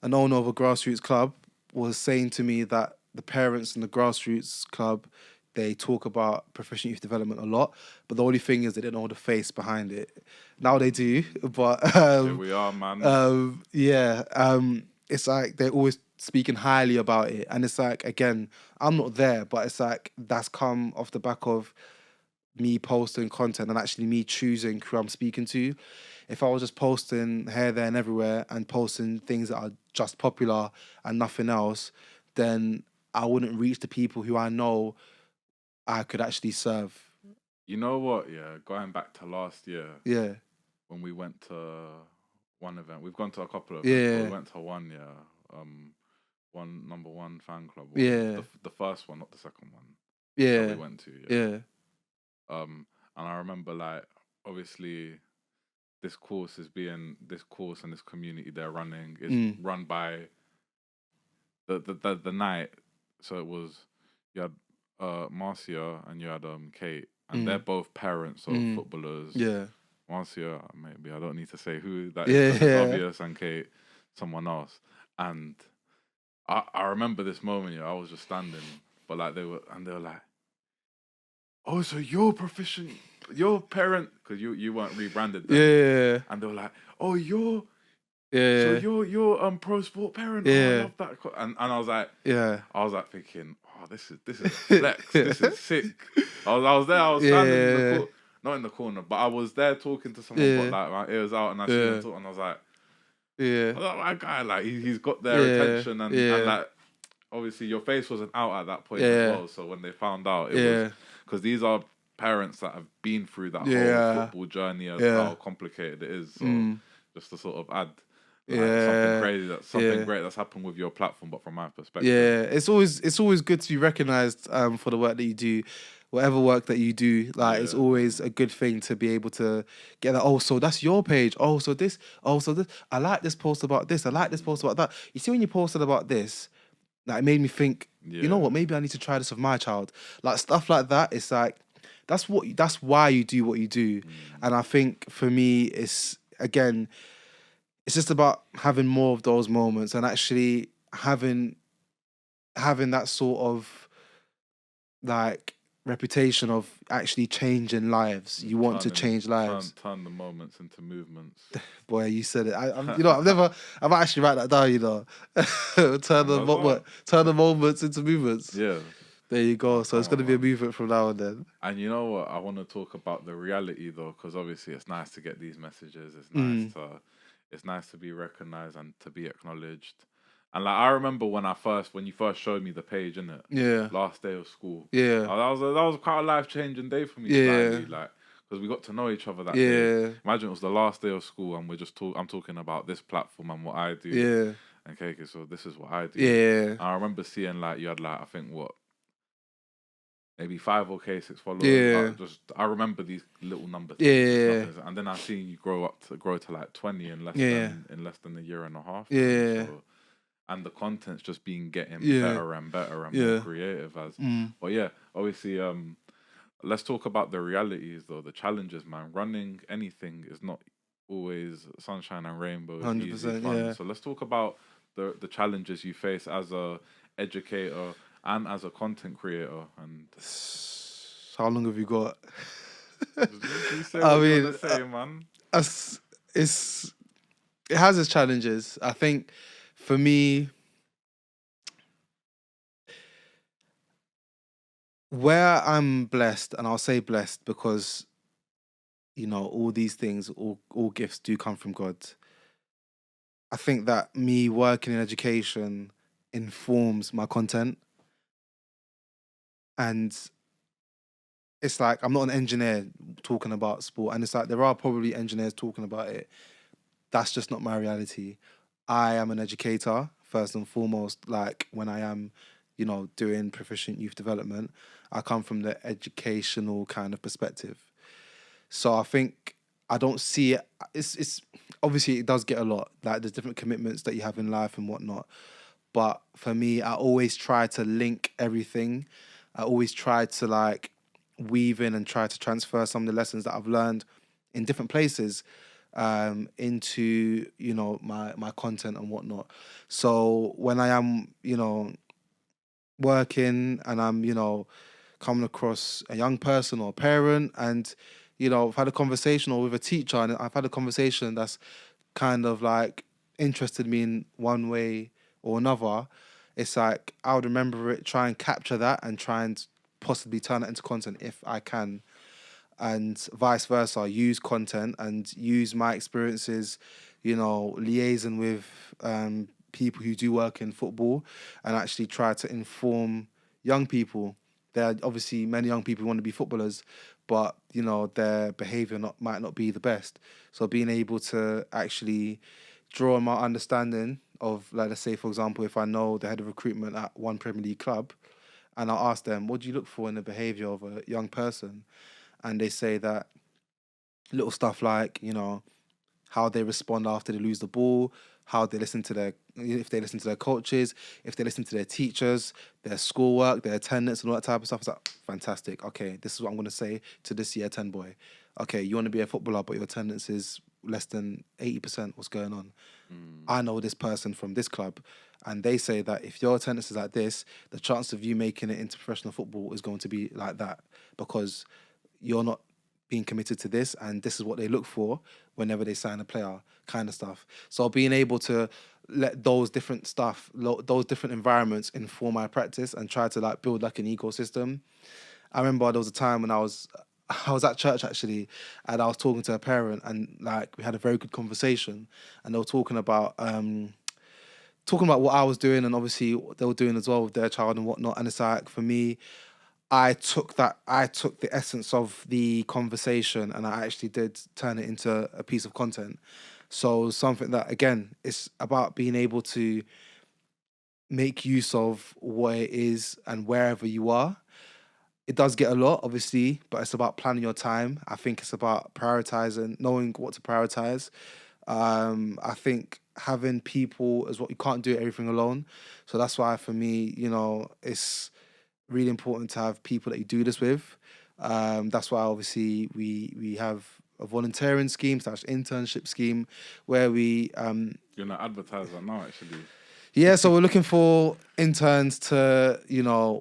an owner of a grassroots club was saying to me that the parents in the grassroots club, they talk about Proficient Youth Development a lot, but the only thing is they didn't know the face behind it. Now they do, but Here we are, man. It's like they're always speaking highly about it, and it's like, again, I'm not there, but it's like that's come off the back of me posting content and actually me choosing who I'm speaking to. If I was just posting here, there, and everywhere and posting things that are just popular and nothing else, then I wouldn't reach the people who I know I could actually serve. You know what? Yeah, going back to last year. Yeah. When we went to one event, we've gone to a couple of events. Yeah. Yeah. We went to one, one number one fan club. Yeah. The first one, not the second one. Yeah. That we went to. Yeah. And I remember, like, obviously, this course and this community they're running is run by the night. So it was, you had Marcia and you had Kate, and they're both parents of footballers. Yeah. Marcia, maybe I don't need to say who that is. It's obvious, and Kate, someone else. And I remember this moment. I was just standing, but like they were like, "Oh, so you're Proficient, your parent, because you weren't rebranded then." Yeah. And they were like, "Oh, you're." Yeah. So you're pro sport parent. Yeah. Oh, I love that. And I was like, I was like thinking, oh, this is a flex. This is sick. I was there. I was standing in the not in the corner, but I was there talking to someone. But like my ears out, and I seen them talk, and I was like, my guy, like he's got their attention, and like obviously your face wasn't out at that point as well. So when they found out, it was because these are parents that have been through that whole football journey of how complicated it is. So just to sort of add. Something crazy, something great that's happened with your platform, but from my perspective, it's always good to be recognised for the work that you do. whatever work that you do, like it's Yeah. always a good thing to be able to get that. Oh, so that's your page. Oh, so this. Oh, so this. I like this post about this. I like this post about that. You see, when you posted about this, like it made me think. You know Yeah. what? Maybe I need to try this with my child. Like stuff like that. It's like that's why you do what you do. And I think for me, it's again, it's just about having more of those moments and actually having that sort of like reputation of actually changing lives. You want to change lives. Turn the moments into movements. Boy, you said it. I'm, you know, I might actually write that down. You know, turn the moments into movements. Yeah. There you go. Oh, So it's come gonna on, be a man. movement from now and then. And you know what? I want to talk about the reality though, because obviously it's nice to get these messages. It's nice to be recognized and to be acknowledged. And like I remember when you first showed me the page, innit? Yeah, Last day of school. yeah, That was quite a life changing day for me. yeah, Slightly, like because we got to know each other that day. yeah, Imagine it was the last day of school, and I'm talking about this platform and what I do. yeah, Okay, so this is what I do. yeah, And I remember seeing like you had like I think what maybe 6 followers. yeah, I remember these little number things, just yeah, nothing. And then I seen you grow to like 20 yeah, in less than a year and a half. Man. yeah, So and the content's just been getting yeah, better and better and more yeah. creative as. Mm. But yeah, obviously, let's talk about the realities though, the challenges, man. Running anything is not always sunshine and rainbows, easy 100%. fun. Yeah. So let's talk about the challenges you face as a educator and as a content creator. And How long have you got? you say I what you mean, wanna say, man. it's it's- it has its challenges. I think for me, where I'm blessed, and I'll say blessed because all these things, all gifts do come from God. I think that me working in education informs my content, and it's like I'm not an engineer talking about sport, and it's like there are probably engineers talking about it. That's just not my reality. I am an educator first and foremost. Like when I am, doing proficient youth development, I come from the educational kind of perspective. So I think I don't see it. It's obviously it does get a lot. Like there's different commitments that you have in life and whatnot. But for me, I always try to link everything. I always try to like weave in and try to transfer some of the lessons that I've learned in different places into my content and whatnot. So when I am working and I'm coming across a young person or a parent and I've had a conversation or with a teacher and I've had a conversation that's kind of like interested me in one way or another, it's like I would remember it, try and capture that and try and possibly turn it into content if I can, and vice versa, use content and use my experiences, liaison with people who do work in football and actually try to inform young people. There are obviously many young people who want to be footballers, but their behaviour might not be the best. So being able to actually draw on my understanding of, like, let's say for example, if I know the head of recruitment at one Premier League club, and I'll ask them, what do you look for in the behaviour of a young person? And they say that little stuff like how they respond after they lose the ball, how they listen to if they listen to their coaches, if they listen to their teachers, their schoolwork, their attendance, and all that type of stuff. It's like, fantastic. Okay, this is what I'm going to say to this year 10 boy. Okay, you want to be a footballer, but your attendance is less than 80%. What's going on? I know this person from this club, and they say that if your attendance is like this, the chance of you making it into professional football is going to be like that because you're not being committed to this, and this is what they look for whenever they sign a player, kind of stuff. So being able to let those different those different environments inform my practice and try to like build like an ecosystem. I remember there was a time when I was at church actually, and I was talking to a parent, and like we had a very good conversation, and they were talking about what I was doing, and obviously what they were doing as well with their child and whatnot. And it's like for me, I took the essence of the conversation and I actually did turn it into a piece of content. So something that, again, it's about being able to make use of what it is and wherever you are. it does get a lot, obviously, but it's about planning your time. I think it's about prioritizing, knowing what to prioritize. I think having people is what you can't do everything alone. So that's why for me, it's really important to have people that you do this with. That's why obviously we have a volunteering scheme slash internship scheme where we You're not advertising now, actually. yeah, so we're looking for interns to,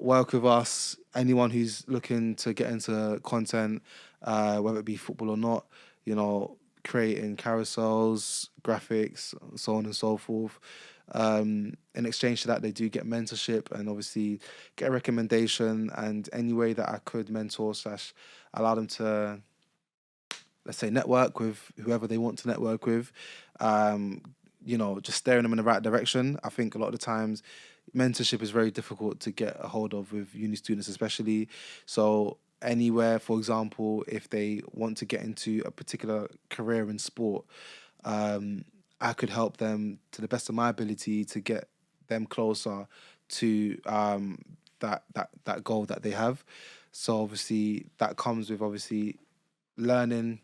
work with us. Anyone who's looking to get into content, whether it be football or not, creating carousels, graphics, so on and so forth. In exchange to that, they do get mentorship and obviously get a recommendation. And any way that I could mentor slash allow them to, let's say, network with whoever they want to network with, just steering them in the right direction. I think a lot of the times mentorship is very difficult to get a hold of with uni students, especially. So anywhere, for example, if they want to get into a particular career in sport, I could help them to the best of my ability to get them closer to that goal that they have. So obviously that comes with obviously learning,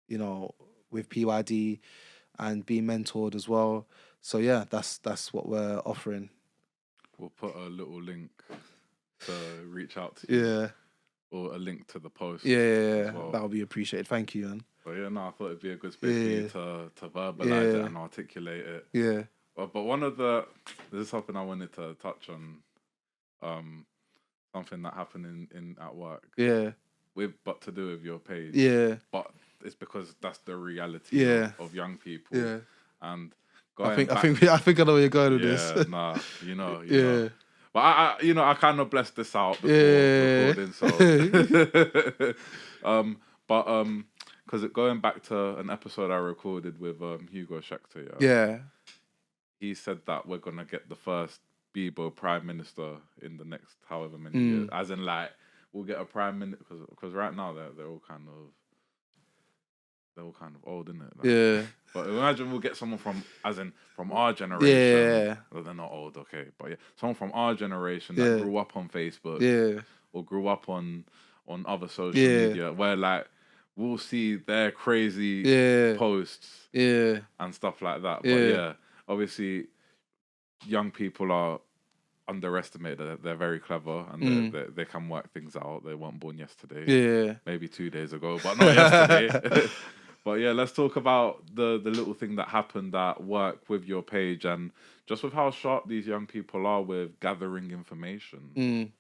with PYD and being mentored as well. So yeah, that's what we're offering. We'll put a little link to reach out to you. Yeah. Or a link to the post. Yeah, well. that would be appreciated. Thank you, man. But yeah, no, I thought it'd be a good space for you to verbalize it and articulate it. Yeah. But this is something I wanted to touch on, something that happened in at work. Yeah. But to do with your page. Yeah. But it's because that's the reality of young people. Yeah. And I think I know where you're going with this. this. Nah, you know. But I kind of blessed this out before recording, so. Because going back to an episode I recorded with Hugo Schechter, yeah, he said that we're gonna get the first Bebo prime minister in the next however many years, as in like we'll get a prime minister because right now they're all kind of old, isn't it? Like, yeah. But imagine we'll get someone from our generation. Yeah. Well, they're not old, okay, but yeah, someone from our generation that grew up on Facebook, or grew up on other social media, where like we'll see their crazy posts, and stuff like that. But yeah, obviously, young people are underestimated. They're very clever and they can work things out. They weren't born yesterday. Maybe 2 days ago, but not yesterday. But yeah, let's talk about the little thing that happened at work with your page and just with how sharp these young people are with gathering information.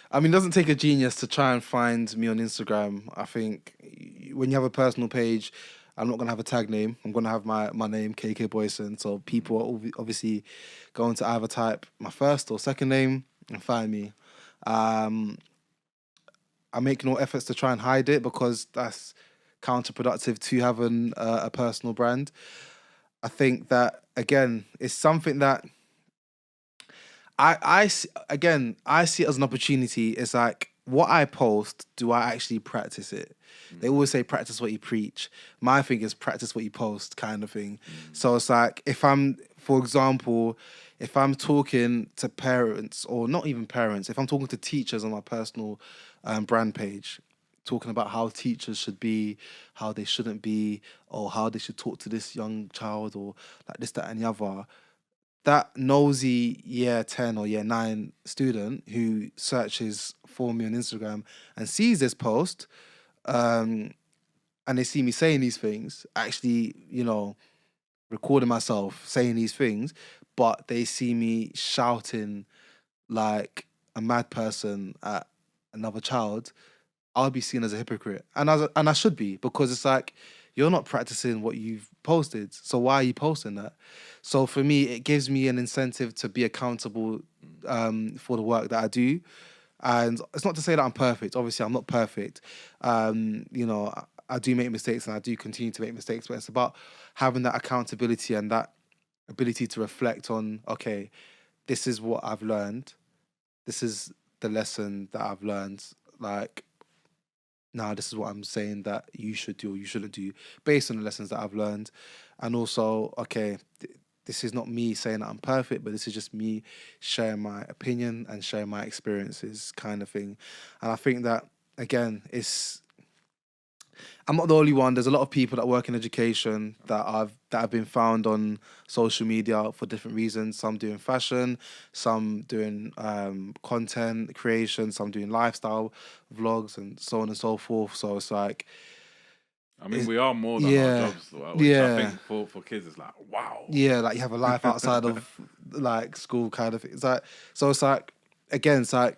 I mean, it doesn't take a genius to try and find me on Instagram. I think when you have a personal page, I'm not going to have a tag name. I'm going to have my name, KK Boyson. So people are obviously going to either type my first or second name and find me. I make no efforts to try and hide it because that's counterproductive to having a personal brand. I think that, again, it's something that I see it as an opportunity. It's like, what I post, do I actually practice it? They always say practice what you preach. My thing is practice what you post, kind of thing. So it's like, for example, if I'm talking to parents, or not even parents, if I'm talking to teachers on my personal brand page, talking about how teachers should be, how they shouldn't be, or how they should talk to this young child, or like this, that, and the other, that nosy year 10 or year 9 student who searches for me on Instagram and sees this post, and they see me saying these things, actually, recording myself saying these things, but they see me shouting like a mad person at another child, I'll be seen as a hypocrite. And I should be, because it's like, you're not practicing what you've posted, so why are you posting that? So for me, it gives me an incentive to be accountable for the work that I do. And it's not to say that I'm perfect. Obviously, I'm not perfect. I do make mistakes and I do continue to make mistakes, but it's about having that accountability and that ability to reflect on, okay, this is what I've learned. This is the lesson that I've learned. Like, now this is what I'm saying that you should do or you shouldn't do based on the lessons that I've learned. And also, okay, this is not me saying that I'm perfect, but this is just me sharing my opinion and sharing my experiences, kind of thing. And I think that, again, I'm not the only one. There's a lot of people that work in education that have been found on social media for different reasons. Some doing fashion, some doing content creation, some doing lifestyle vlogs, and so on and so forth. So it's like, I mean, we are more than yeah, our jobs, which I think for kids is like, wow. Yeah, like you have a life outside of like school, kind of thing. It's like, so it's like, again, it's like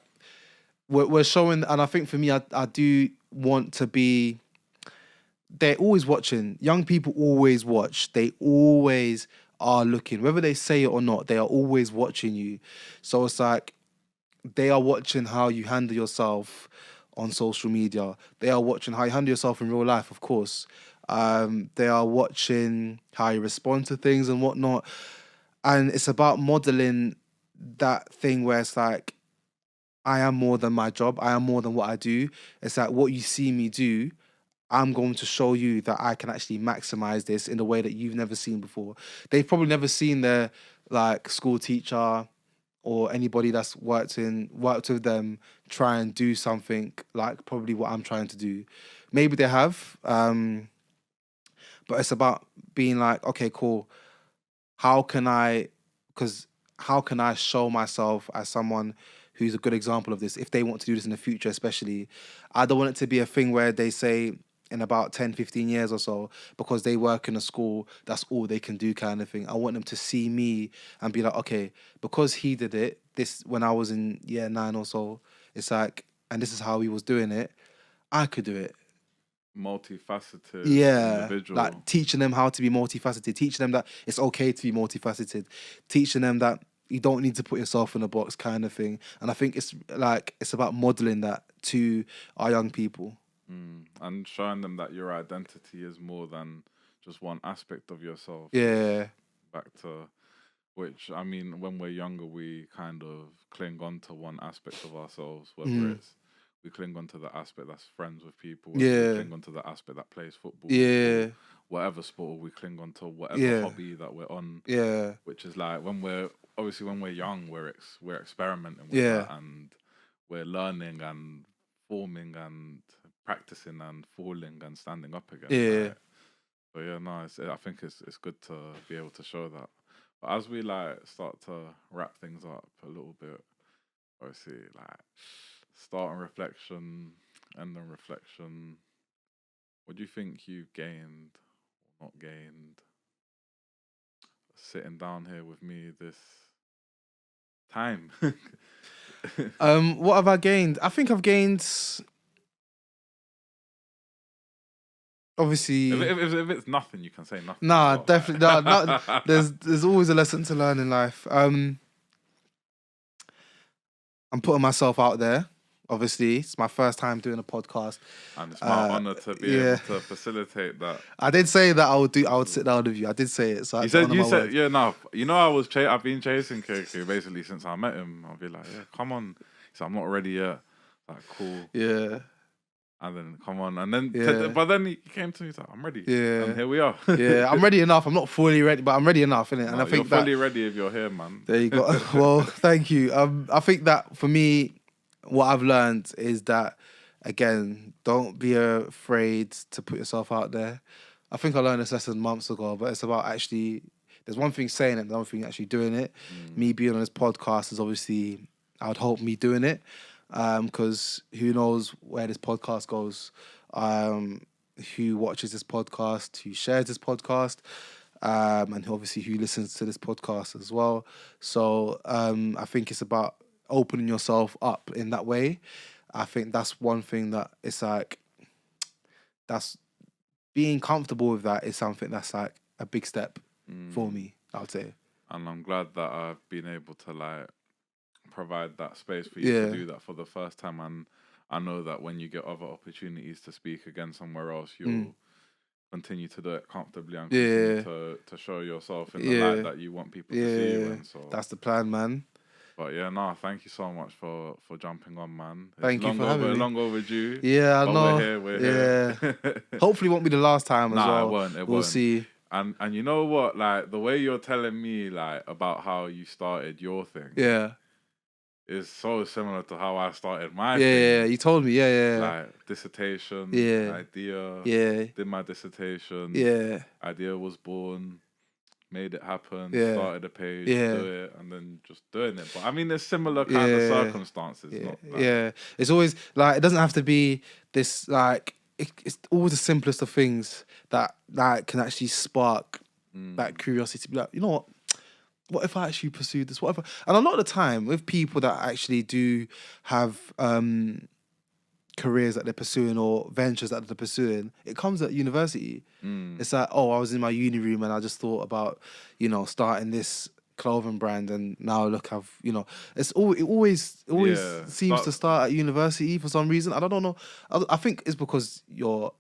we're showing, and I think for me, I do want to be. They're always watching. Young people always watch. They always are looking, whether they say it or not. They are always watching you. So it's like they are watching how you handle yourself on social media. They are watching how you handle yourself in real life, of course. They are watching how you respond to things and whatnot. And it's about modeling that thing where it's like, I am more than my job. I am more than what I do. It's like what you see me do, I'm going to show you that I can actually maximize this in a way that you've never seen before. They've probably never seen their like school teacher or anybody that's worked with them try and do something like probably what I'm trying to do. Maybe they have, but it's about being like, okay, cool. How can I show myself as someone who's a good example of this if they want to do this in the future, especially. I don't want it to be a thing where they say in about 10, 15 years or so, because they work in a school, that's all they can do, kind of thing. I want them to see me and be like, okay, because he did it, this when I was in year 9 or so, it's like, and this is how he was doing it, I could do it. Multifaceted Like individual. teaching them how to be multifaceted, teaching them that it's okay to be multifaceted, teaching them that you don't need to put yourself in a box, kind of thing. And I think it's about modeling that to our young people. And showing them that your identity is more than just one aspect of yourself. Yeah. Back to which, I mean, when we're younger, we kind of cling on to one aspect of ourselves, whether it's we cling on to the aspect that's friends with people, whether we cling on to the aspect that plays football, or whatever sport, or we cling on to whatever hobby that we're on. Yeah. Which is like when we're young, we're experimenting with that, and we're learning and forming and practicing and falling and standing up again. Yeah. Right? So yeah, no, I think it's good to be able to show that. But as we like start to wrap things up a little bit, obviously like start on reflection, end on reflection. What do you think you've gained or not gained sitting down here with me this time? What have I gained? I think I've gained, obviously. If it's nothing, you can say nothing. Nah, definitely. Nah, there's always a lesson to learn in life. I'm putting myself out there. Obviously, it's my first time doing a podcast, and it's my honor to be able to facilitate that. I did say that I would sit down with you. I did say it. So you said, yeah, no. You know, I've been chasing KK basically since I met him. I'll be like, yeah, come on. So I'm not ready yet. Like, cool. Yeah. And then come on, and then but then he came to me. He's like, I'm ready. Yeah. And here we are. Yeah, I'm ready enough. I'm not fully ready, but I'm ready enough, innit? And No, I think you're fully ready if you're here, man. There you go. Well, thank you. I think that for me, what I've learned is that, again, don't be afraid to put yourself out there. I think I learned this lesson months ago, but it's about actually, there's one thing saying it, another thing actually doing it. Me being on this podcast is obviously, I would hope me doing it, because who knows where this podcast goes, who watches this podcast, who shares this podcast, and obviously who listens to this podcast as well. So I think it's about opening yourself up in that way. I think that's one thing that it's like, that's being comfortable with that is something that's like a big step for me, I would say. And I'm glad that I've been able to like provide that space for you to do that for the first time. And I know that when you get other opportunities to speak again somewhere else, you'll continue to do it comfortably and continue to show yourself in the light that you want people to see you in. So that's the plan, man. But yeah, no, thank you so much for jumping on, man. Thank you for having me. Long overdue. Yeah, I know. We're here. Hopefully it won't be the last time as well. It won't. We'll see. And you know what? Like the way you're telling me like about how you started your thing Yeah. is so similar to how I started my Yeah. thing. You told me. Yeah. Like dissertation, Yeah. idea, Yeah. did my dissertation, Yeah. idea was born, made it happen, Yeah. started a page, Yeah. do it, and then just doing it. But I mean, there's similar kind of Yeah. circumstances, Yeah. not like Yeah. It's always like it doesn't have to be this like it's always the simplest of things that can actually spark that curiosity to be like, you know what if I actually pursued this? What if and a lot of the time with people that actually do have careers that they're pursuing or ventures that they're pursuing, it comes at university. It's like, oh, I was in my uni room and I just thought about, starting this clothing brand, and now look, I've, it always yeah. seems to start at university for some reason. I don't know. I think it's because you're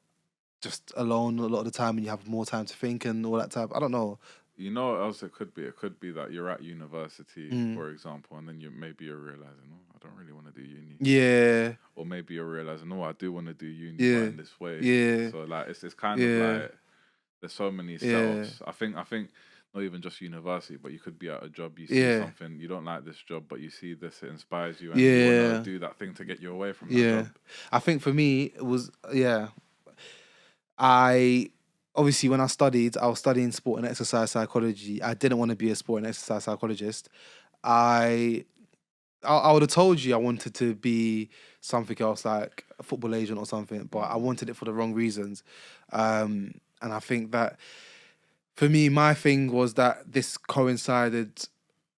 just alone a lot of the time and you have more time to think and all that type. I don't know. You know what else it could be? It could be that you're at university, Mm. for example, and then you're realizing, oh, I don't really want to do uni. Yeah. Or maybe you're realizing, no, I do want to do uni, Yeah. but in this way. Yeah. So like it's kind Yeah. of like there's so many Yeah. setups. I think not even just university, but you could be at a job, you see Yeah. something, you don't like this job, but you see this, it inspires you, and you Yeah. want to do that thing to get you away from that Yeah. job. I think for me it was I obviously when I was studying sport and exercise psychology. I didn't want to be a sport and exercise psychologist. I would have told you I wanted to be something else like a football agent or something, but I wanted it for the wrong reasons. And I think that for me, my thing was that this coincided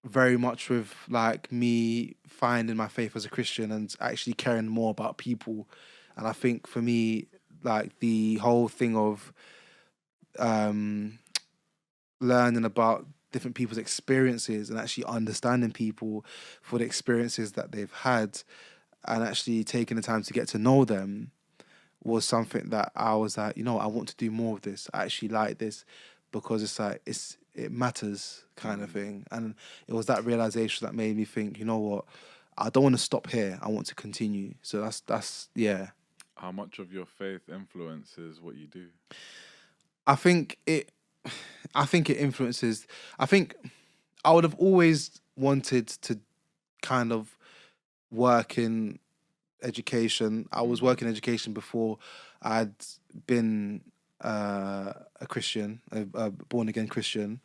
very much with like me finding my faith as a Christian and actually caring more about people. And I think for me, like the whole thing of learning about different people's experiences and actually understanding people for the experiences that they've had and actually taking the time to get to know them was something that I was like, I want to do more of this. I actually like this because it's like it matters kind of thing. And it was that realization that made me think, you know what, I don't want to stop here. I want to continue. So that's yeah. How much of your faith influences what you do? I think it influences. I think I would have always wanted to kind of work in education. I was working in education before I'd been a Christian, a born again Christian.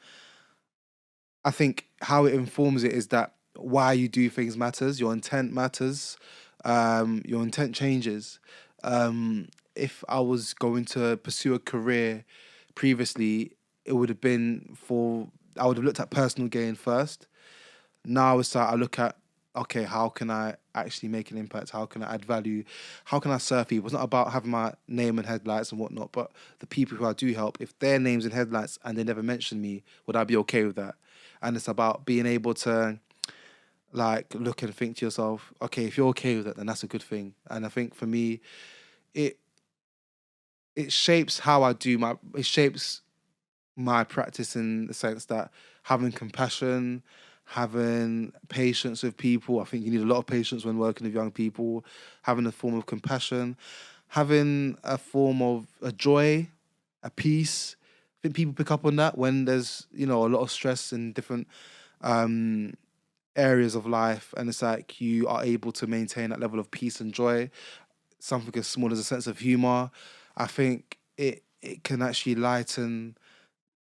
I think how it informs it is that why you do things matters. Your intent matters. Your intent changes. If I was going to pursue a career previously, it would have been I would have looked at personal gain first. Now it's like I look at, okay, how can I actually make an impact? How can I add value? How can I serve people? It's not about having my name and headlights and whatnot, but the people who I do help, if their name's in headlights and they never mention me, would I be okay with that? And it's about being able to like look and think to yourself, okay, if you're okay with it, then that's a good thing. And I think for me, it shapes how it shapes my practice in the sense that having compassion, having patience with people. I think you need a lot of patience when working with young people, having a form of compassion, having a form of a joy, a peace. I think people pick up on that when there's, a lot of stress in different areas of life. And it's like you are able to maintain that level of peace and joy. Something as small as a sense of humor. I think it can actually lighten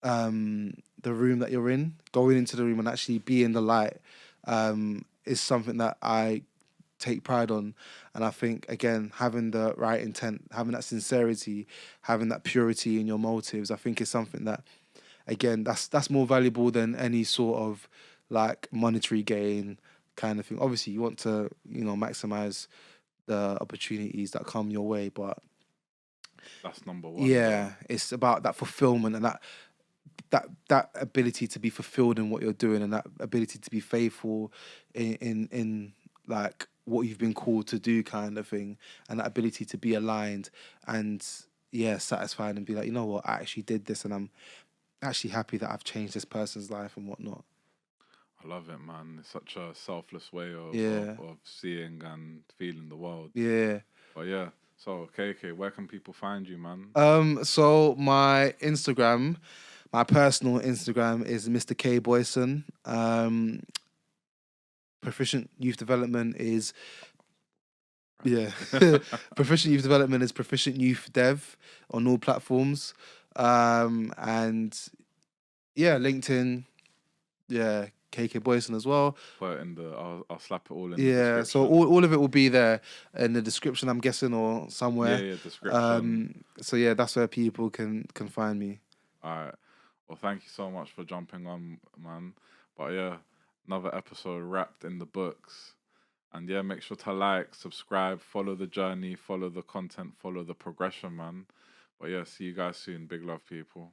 the room that you're in. Going into the room and actually being the light is something that I take pride on. And I think, again, having the right intent, having that sincerity, having that purity in your motives, I think is something that, again, that's more valuable than any sort of like monetary gain kind of thing. Obviously, you want to, maximize the opportunities that come your way, but That's number one. yeah, it's about that fulfillment and that ability to be fulfilled in what you're doing and that ability to be faithful in like what you've been called to do kind of thing, and that ability to be aligned and satisfied and be like, you know what, I actually did this and I'm actually happy that I've changed this person's life and whatnot. I love it, man. It's such a selfless way of seeing and feeling the world. Yeah. But yeah, so KK, where can people find you, man? So my Instagram My personal Instagram is Mr. K Boyson. Proficient Youth Development is Proficient Youth Development is Proficient Youth Dev on all platforms. And yeah, LinkedIn, yeah, KK Boyson as well. Put it in the. I'll slap it all in the Yeah, description. so all of it will be there in the description, I'm guessing, or somewhere. Yeah, description. So yeah, that's where people can find me. All right. Well, thank you so much for jumping on, man. But yeah, another episode wrapped in the books. And yeah, make sure to like, subscribe, follow the journey, follow the content, follow the progression, man. But yeah, see you guys soon. Big love, people.